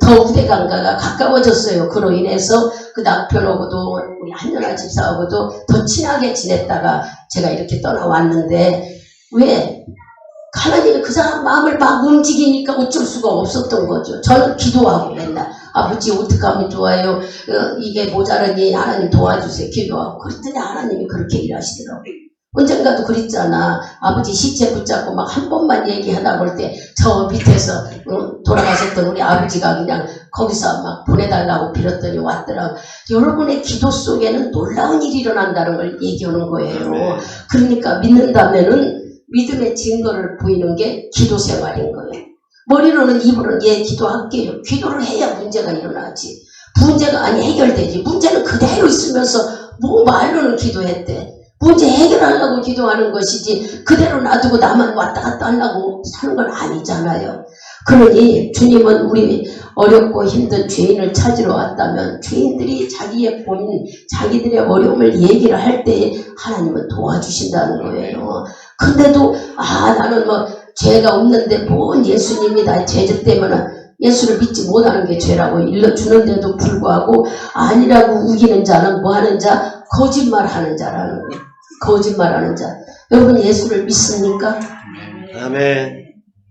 Speaker 1: 더 우대관계가 가까워졌어요. 그로 인해서 그 남편하고도 우리 한연아 집사하고도 더 친하게 지냈다가 제가 이렇게 떠나왔는데 왜? 하나님이 그 사람 마음을 막 움직이니까 어쩔 수가 없었던 거죠. 저는 기도하고 맨날 아버지 어떻게 하면 좋아요? 이게 모자라니 하나님 도와주세요. 기도하고 그랬더니 하나님이 그렇게 일하시더라고요. 언젠가도 그랬잖아. 아버지 시체 붙잡고 막 한 번만 얘기하다 볼 때 저 밑에서 돌아가셨던 우리 아버지가 그냥 거기서 막 보내달라고 빌었더니 왔더라고. 여러분의 기도 속에는 놀라운 일이 일어난다는 걸 얘기하는 거예요. 그러니까 믿는다면은 믿음의 증거를 보이는 게 기도 생활인 거예요. 머리로는 입으로는 예 기도할게요. 기도를 해야 문제가 일어나지. 문제가 아니 해결되지. 문제는 그대로 있으면서 뭐 말로는 기도했대. 문제 해결하려고 기도하는 것이지 그대로 놔두고 나만 왔다 갔다 하려고 사는 건 아니잖아요. 그러니 주님은 우리 어렵고 힘든 죄인을 찾으러 왔다면 죄인들이 자기의 고민, 자기들의 어려움을 얘기를 할 때 하나님은 도와주신다는 거예요. 근데도 나는 뭐 죄가 없는데 뭔 예수님이 나의 죄 때문에 예수를 믿지 못하는 게 죄라고 일러주는데도 불구하고 아니라고 우기는 자는 뭐 하는 자? 거짓말하는 자라는 거예요. 거짓말하는 자. 여러분 예수를 믿습니까?
Speaker 2: 아멘.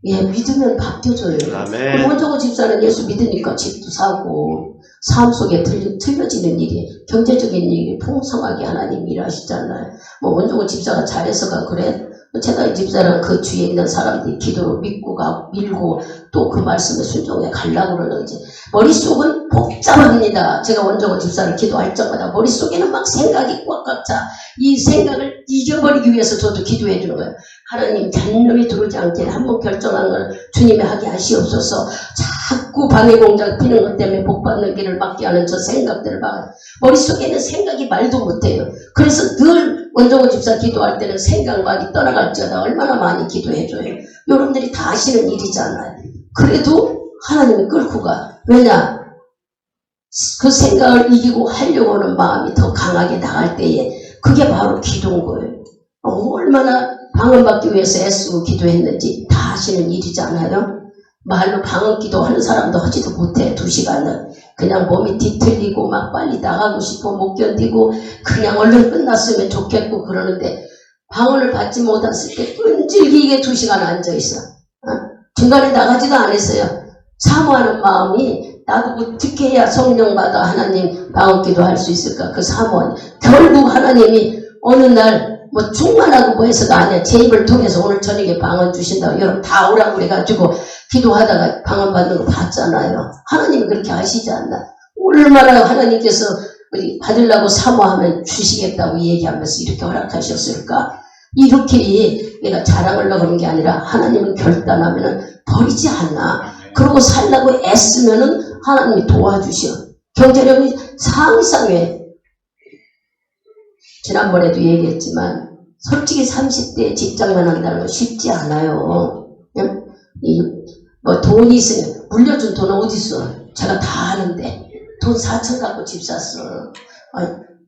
Speaker 1: 예, 믿으면 바뀌어져요.
Speaker 2: 아멘.
Speaker 1: 원정호 집사는 예수 믿으니까 집도 사고 삶 속에 틀려지는 일이 경제적인 일이 풍성하게 하나님이 일하시잖아요. 뭐 원정호 집사가 잘해서가 그래. 제가 집사랑 그 주위에 있는 사람들이 기도로 믿고 밀고 또 그 말씀에 순종해 가려고 그러는지 머릿속은 복잡합니다. 제가 원정호 집사를 기도할 적마다 머릿속에는 막 생각이 꽉꽉 차. 이 생각을 잊어버리기 위해서 저도 기도해 주는 거예요. 하나님 잔념이 들어오지 않게 한번 결정한 걸 주님이 하게 하시옵소서. 자꾸 방해공작 피는 것 때문에 복받는 길을 막게 하는 저 생각들을 막 머릿속에는 생각이 말도 못해요. 그래서 늘 원정호 집사 기도할 때는 생각 많이 떠나갈지어다 얼마나 많이 기도해줘요. 여러분들이 다 아시는 일이잖아요. 그래도 하나님이 끌고 가. 왜냐? 그 생각을 이기고 하려고 하는 마음이 더 강하게 나갈 때에 그게 바로 기도인 거예요. 얼마나 방언받기 위해서 애쓰고 기도했는지 다 아시는 일이잖아요. 말로 방언 기도하는 사람도 하지도 못해. 2시간은 그냥 몸이 뒤틀리고 막 빨리 나가고 싶어 못 견디고 그냥 얼른 끝났으면 좋겠고 그러는데 방언을 받지 못했을 때 끈질기게 2시간 앉아있어. 중간에 나가지도 않았어요. 사모하는 마음이 나도 어떻게 해야 성령받아 하나님 방언 기도할 수 있을까. 그 사모하는 결국 하나님이 어느 날 뭐 충만하고 뭐 해서도 아니야. 제 입을 통해서 오늘 저녁에 방언 주신다고 여러분 다 오라고 그래가지고 기도하다가 방언 받는 거 봤잖아요. 하나님이 그렇게 하시지 않나. 얼마나 하나님께서 받으려고 사모하면 주시겠다고 얘기하면서 이렇게 허락하셨을까. 이렇게 내가 자랑하려고 하는 게 아니라 하나님은 결단하면은 버리지 않나. 그러고 살라고 애쓰면은 하나님이 도와주셔. 경제력이 상상해. 지난번에도 얘기했지만 솔직히 30대에 직장만 한다는 건 쉽지 않아요. 뭐 돈이 있으면 물려준 돈 어디 있어? 제가 다 아는데 돈 4천 갖고 집 샀어.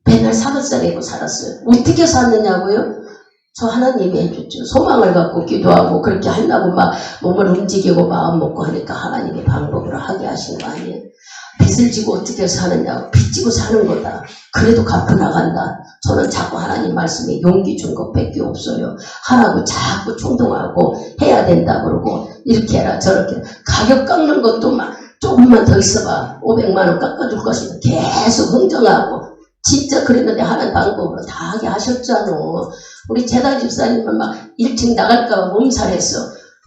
Speaker 1: 맨날 사글살 입고 살았어요. 어떻게 샀느냐고요? 저 하나님이 해줬죠. 소망을 갖고 기도하고 그렇게 하려고 막 몸을 움직이고 마음 먹고 하니까 하나님이 방법으로 하게 하신 거 아니에요. 빚을 지고 어떻게 사느냐고. 빚 지고 사는 거다. 그래도 갚아 나간다. 저는 자꾸 하나님 말씀에 용기 준 것밖에 없어요. 하라고 자꾸 충동하고 해야 된다 그러고 이렇게 해라 저렇게 해라. 가격 깎는 것도 막 조금만 더 있어봐. 500만 원 깎아줄 것이다. 계속 흥정하고 진짜 그랬는데 하는 방법으로 다 하게 하셨잖아. 우리 제다 집사님은 막 1층 나갈까봐 몸살했어.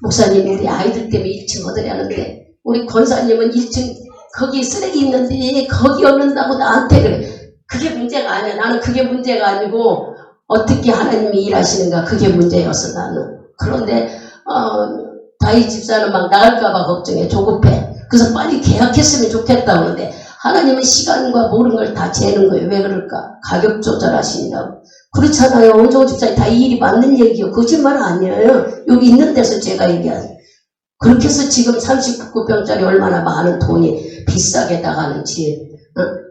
Speaker 1: 목사님 우리 아이들 때문에 1층 얻으려는데 우리 권사님은 1층 거기 쓰레기 있는데 거기 얻는다고 나한테 그래. 그게 문제가 아니야. 나는 그게 문제가 아니고 어떻게 하나님이 일하시는가 그게 문제였어 나는. 그런데 다이 집사는 막 나갈까봐 걱정해. 조급해. 그래서 빨리 계약했으면 좋겠다 그러는데 하나님은 시간과 모든 걸 다 재는 거예요. 왜 그럴까? 가격 조절하신다고. 그렇잖아요. 온종훈 집사님 다 이 일이 맞는 얘기요. 거짓말 아니에요. 여기 있는 데서 제가 얘기하는. 그렇게 해서 지금 39평짜리 얼마나 많은 돈이 비싸게 나가는지.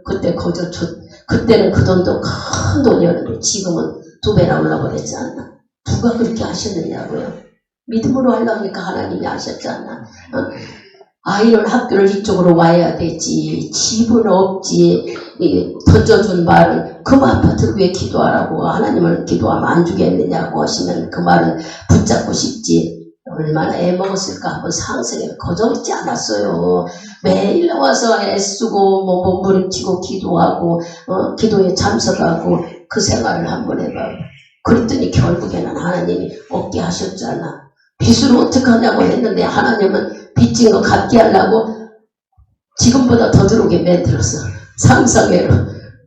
Speaker 1: 그때 그때는 그 돈도 큰 돈이었는데 지금은 2배나 올라버렸지 않나. 누가 그렇게 하셨느냐고요. 믿음으로 하려니까 하나님이 하셨잖아. 아이는 학교를 이쪽으로 와야 되지. 집은 없지. 던져준 말은 그 아파트를 왜 기도하라고 하나님을 기도하면 안 주겠느냐고 하시면 그 말은 붙잡고 싶지. 얼마나 애먹었을까 한번 상상해. 거저먹지 않았어요. 매일 나와서 애쓰고 몸부림치고 기도하고 기도에 참석하고 그 생활을 한번 해봐. 그랬더니 결국에는 하나님이 얻게 하셨잖아. 빚으로 어떡하냐고 했는데 하나님은 빚진 거 갚게 하려고 지금보다 더 들어오게 만들어서 상상해로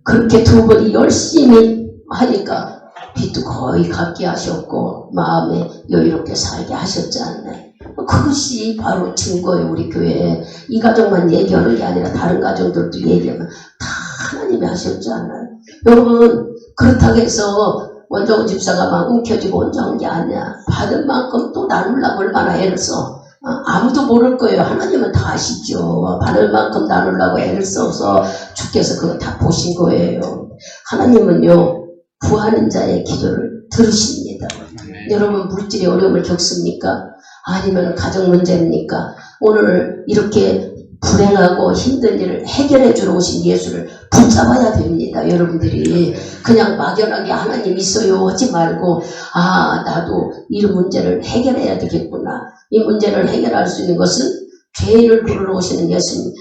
Speaker 1: 그렇게 2번이 열심히 하니까 빚도 거의 갚게 하셨고 마음에 여유롭게 살게 하셨지 않나요? 그것이 바로 증거예요. 우리 교회에 이 가정만 얘기하는 게 아니라 다른 가정들도 얘기하면 다 하나님이 하셨지 않나요? 여러분 그렇다고 해서 원정훈 집사가 막 움켜쥐고 온정한 게 아니야. 받은 만큼 또 나누려고 얼마나 애를 써. 아무도 모를 거예요. 하나님은 다 아시죠. 받을 만큼 나누려고 애를 써서 주께서 그거 다 보신 거예요. 하나님은요. 구하는 자의 기도를 들으십니다. 여러분 물질의 어려움을 겪습니까? 아니면 가정 문제입니까? 오늘 이렇게 불행하고 힘든 일을 해결해 주러 오신 예수를 붙잡아야 됩니다. 여러분들이 그냥 막연하게 하나님 있어요 하지 말고 나도 이 문제를 해결해야 되겠구나. 이 문제를 해결할 수 있는 것은 죄인을 부르러 오시는 예수님.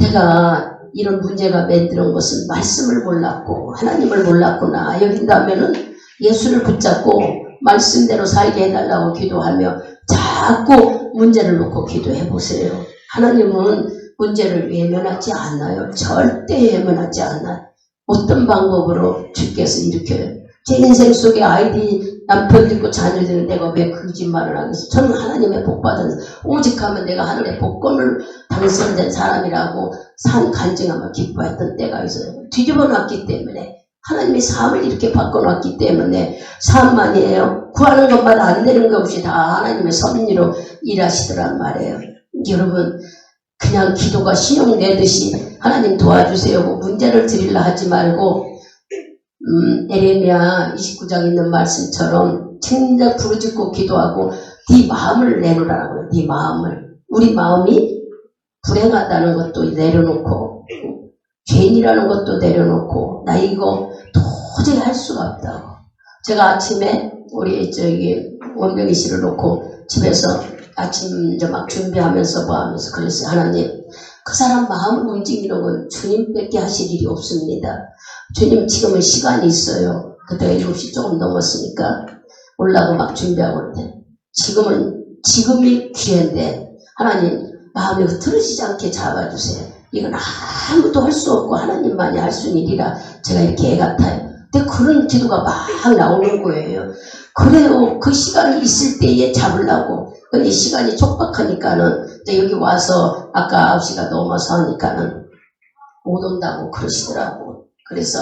Speaker 1: 내가 이런 문제가 만드는 것은 말씀을 몰랐고 하나님을 몰랐구나. 여긴다면은 예수를 붙잡고 말씀대로 살게 해달라고 기도하며 자꾸 문제를 놓고 기도해 보세요. 하나님은 문제를 외면하지 않아요. 절대 외면하지 않아요. 어떤 방법으로 주께서 이렇게 제 인생 속에 아이들이 남편도 있고 자녀들은 내가 왜 거짓말을 하겠어. 저는 하나님의 복 받은 오직 하면 내가 하늘의 복권을 당선된 사람이라고 산 간증하며 기뻐했던 때가 있어요. 뒤집어 놨기 때문에 하나님이 삶을 이렇게 바꿔놨기 때문에 삶만이에요. 구하는 것마다 안 되는 것이 다 하나님의 섭리로 일하시더란 말이에요. 여러분 그냥 기도가 신용 내듯이 하나님 도와주세요. 문제를 드리려 하지 말고 에레미야 29장 있는 말씀처럼 진짜 부르짖고 기도하고 네 마음을 내놓으라고요. 네 마음을. 우리 마음이 불행하다는 것도 내려놓고 죄인이라는 것도 내려놓고 나 이거 도저히 할 수가 없다고. 제가 아침에 우리 원병이 씨를 놓고 집에서 아침 막 준비하면서 하면서 그랬어요. 하나님 그 사람 마음을 움직이는 건 주님밖에 하실 일이 없습니다. 주님 지금은 시간이 있어요. 그때가 7시 조금 넘었으니까 올라고 막 준비하고 그랬대. 지금이 기회인데 하나님 마음이 흐트러지지 않게 잡아주세요. 이건 아무도 할 수 없고 하나님만이 할 수 있는 일이라 제가 이렇게 애 같아요. 근데 그런 기도가 막 나오는 거예요. 그래요. 그 시간이 있을 때에 잡으려고. 근데 시간이 촉박하니까는 여기 와서 아까 9시가 넘어서 하니까는 못 온다고 그러시더라고. 그래서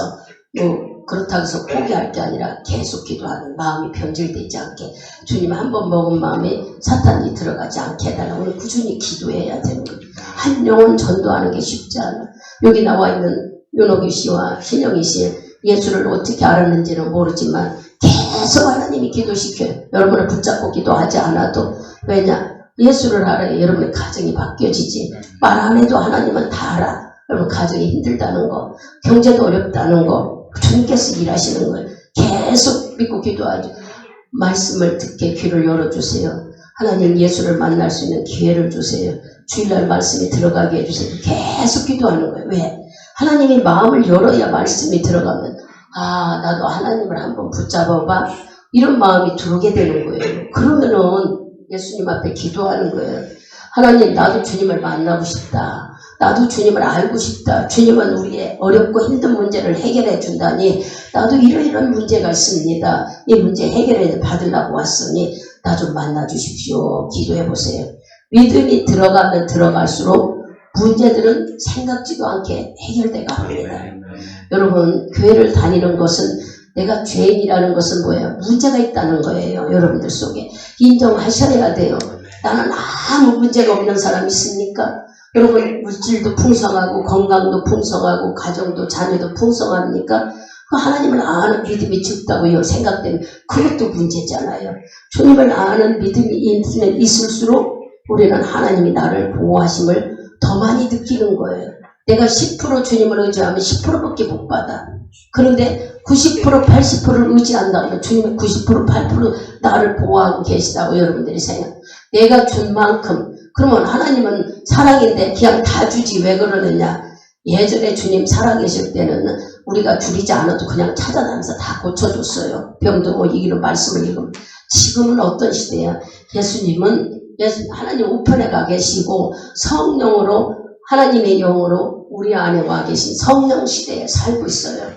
Speaker 1: 그렇다고 해서 포기할 게 아니라 계속 기도하는 마음이 변질되지 않게 주님 한 번 먹은 마음에 사탄이 들어가지 않게 해달라고 오늘 꾸준히 기도해야 되는 거예요. 한 영혼 전도하는 게 쉽지 않아. 여기 나와 있는 윤옥유 씨와 신영희 씨 예수를 어떻게 알았는지는 모르지만 계속 하나님이 기도시켜요. 여러분을 붙잡고 기도하지 않아도. 왜냐? 예수를 알아야 여러분의 가정이 바뀌어지지. 말 안 해도 하나님은 다 알아. 여러분 가정이 힘들다는 거, 경제도 어렵다는 거, 주님께서 일하시는 거예요. 계속 믿고 기도하죠. 말씀을 듣게 귀를 열어주세요. 하나님 예수를 만날 수 있는 기회를 주세요. 주일날 말씀이 들어가게 해주세요. 계속 기도하는 거예요. 왜? 하나님이 마음을 열어야 말씀이 들어가면 나도 하나님을 한번 붙잡아봐. 이런 마음이 들어오게 되는 거예요. 그러면은 예수님 앞에 기도하는 거예요. 하나님 나도 주님을 만나고 싶다. 나도 주님을 알고 싶다. 주님은 우리의 어렵고 힘든 문제를 해결해 준다니 나도 이런 문제가 있습니다. 이 문제 해결해 받으려고 왔으니 나 좀 만나 주십시오. 기도해 보세요. 믿음이 들어가면 들어갈수록 문제들은 생각지도 않게 해결돼 갑니다. 여러분 교회를 다니는 것은 내가 죄인이라는 것은 뭐예요? 문제가 있다는 거예요. 여러분들 속에 인정하셔야 돼요. 나는 아무 문제가 없는 사람 있습니까? 여러분 물질도 풍성하고 건강도 풍성하고 가정도 자녀도 풍성합니까? 그 하나님을 아는 믿음이 적다고 생각되면 그것도 문제잖아요. 주님을 아는 믿음이 있을수록 우리는 하나님이 나를 보호하심을 더 많이 느끼는 거예요. 내가 10% 주님을 의지하면 10%밖에 못 받아. 그런데 90% 80%를 의지한다면 주님은 90% 8% 나를 보호하고 계시다고 여러분들이 생각. 내가 준 만큼 그러면 하나님은 사랑인데 그냥 다 주지 왜 그러느냐. 예전에 주님 살아계실 때는 우리가 줄이지 않아도 그냥 찾아다니면서 다 고쳐줬어요. 병도 못 이기는 말씀을 읽으면. 지금은 어떤 시대야. 예수님은 하나님 우편에 가 계시고 성령으로 하나님의 영으로 우리 안에 와 계신 성령 시대에 살고 있어요.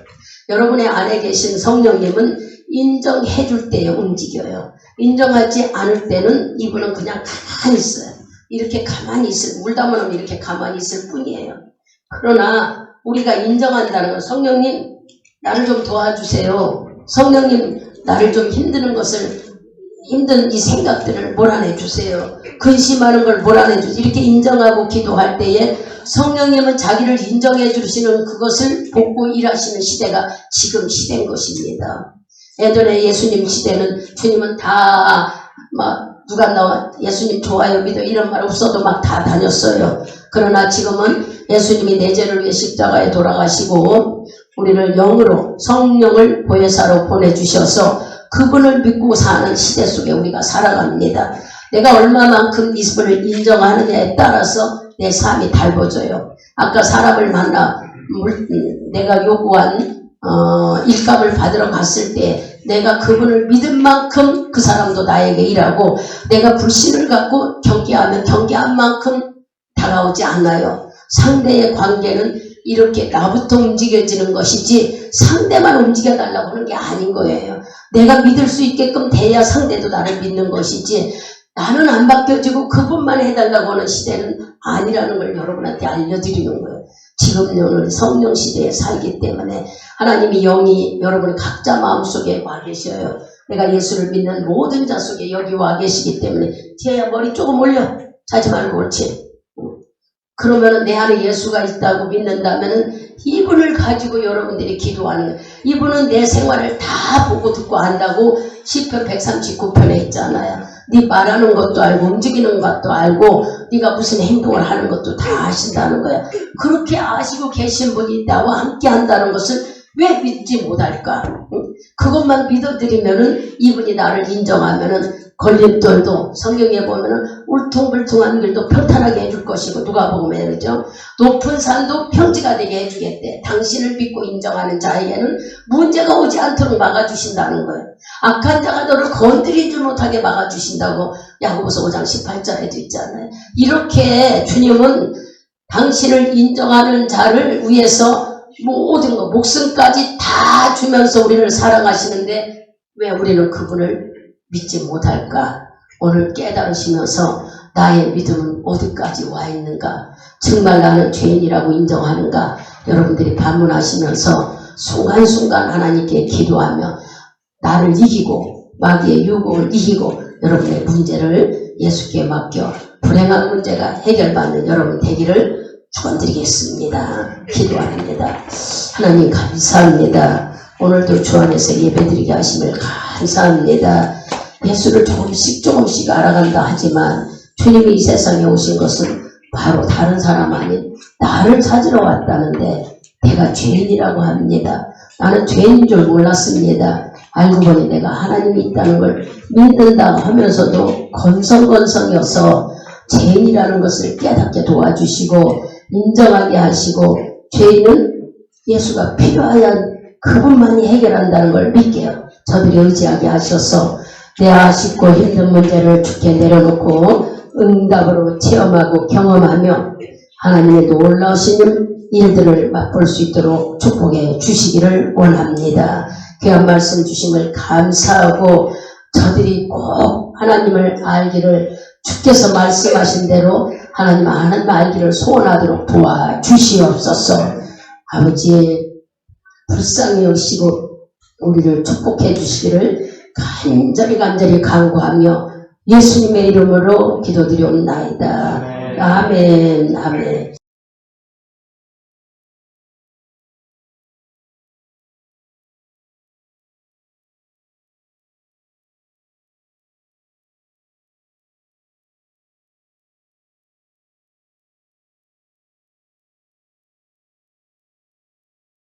Speaker 1: 여러분의 안에 계신 성령님은 인정해 줄 때에 움직여요. 인정하지 않을 때는 이분은 그냥 가만히 있어요. 이렇게 가만히 울다 보면 이렇게 가만히 있을 뿐이에요. 그러나 우리가 인정한다는 건 성령님 나를 좀 도와주세요. 성령님 나를 좀 힘든 이 생각들을 몰아내 주세요. 근심하는 걸 몰아내 주세요. 이렇게 인정하고 기도할 때에 성령님은 자기를 인정해 주시는 그것을 보고 일하시는 시대가 지금 시대인 것입니다. 예전에 예수님 시대는 주님은 다 누가 나와 예수님 좋아요 믿어 이런 말 없어도 막 다 다녔어요. 그러나 지금은 예수님이 내 죄를 위해 십자가에 돌아가시고 우리를 영으로 성령을 보혜사로 보내주셔서 그분을 믿고 사는 시대 속에 우리가 살아갑니다. 내가 얼마만큼 이분을 인정하느냐에 따라서 내 삶이 달라져요. 아까 사람을 만나 내가 요구한 일감을 받으러 갔을 때 내가 그분을 믿은 만큼 그 사람도 나에게 일하고 내가 불신을 갖고 경계하면 경계한 만큼 다가오지 않아요. 상대의 관계는 이렇게 나부터 움직여지는 것이지 상대만 움직여달라고 하는 게 아닌 거예요. 내가 믿을 수 있게끔 돼야 상대도 나를 믿는 것이지 나는 안 바뀌어지고 그분만 해달라고 하는 시대는 아니라는 걸 여러분한테 알려드리는 거예요. 지금은 성령 시대에 살기 때문에 하나님이 영이 여러분 각자 마음속에 와 계셔요. 내가 예수를 믿는 모든 자 속에 여기 와 계시기 때문에 지혜야 머리 조금 올려. 자지 말고 옳지. 그러면은 내 안에 예수가 있다고 믿는다면은 이분을 가지고 여러분들이 기도하는 거예요. 이분은 내 생활을 다 보고 듣고 안다고 시편 139편에 있잖아요. 네 말하는 것도 알고 움직이는 것도 알고 네가 무슨 행동을 하는 것도 다 아신다는 거야. 그렇게 아시고 계신 분이 나와 함께 한다는 것을 왜 믿지 못할까? 그것만 믿어드리면은 이분이 나를 인정하면은 걸림돌도 성경에 보면은 울퉁불퉁한 길도 평탄하게 해줄 것이고 누가복음에 그러죠. 높은 산도 평지가 되게 해주겠대. 당신을 믿고 인정하는 자에게는 문제가 오지 않도록 막아주신다는 거예요. 악한 자가 너를 건드리지 못하게 막아주신다고 야고보서 5장 18절에도 있잖아요. 이렇게 주님은 당신을 인정하는 자를 위해서 모든 거 목숨까지 다 주면서 우리를 사랑하시는데 왜 우리는 그분을 믿지 못할까? 오늘 깨달으시면서 나의 믿음은 어디까지 와 있는가? 정말 나는 죄인이라고 인정하는가? 여러분들이 반문하시면서 순간순간 하나님께 기도하며 나를 이기고 마귀의 유혹을 이기고 여러분의 문제를 예수께 맡겨 불행한 문제가 해결받는 여러분 되기를 축원드리겠습니다. 기도합니다. 하나님 감사합니다. 오늘도 주 안에서 예배드리게 하심을 감사합니다. 예수를 조금씩 알아간다 하지만 주님이 이 세상에 오신 것은 바로 다른 사람 아닌 나를 찾으러 왔다는데 내가 죄인이라고 합니다. 나는 죄인인 줄 몰랐습니다. 알고 보니 내가 하나님이 있다는 걸 믿는다 하면서도 건성건성이어서 죄인이라는 것을 깨닫게 도와주시고 인정하게 하시고 죄인은 예수가 필요한 그분만이 해결한다는 걸 믿게 저들이 의지하게 하셔서 내 아쉽고 힘든 문제를 주께 내려놓고 응답으로 체험하고 경험하며 하나님의 놀라우신 일들을 맛볼 수 있도록 축복해 주시기를 원합니다. 귀한 말씀 주심을 감사하고 저들이 꼭 하나님을 알기를 주께서 말씀하신 대로 하나님 알기를 소원하도록 도와주시옵소서. 아버지 불쌍히 여기시고 우리를 축복해 주시기를 간절히 간구하며 예수님의 이름으로 기도드리옵나이다. 아멘. 아멘.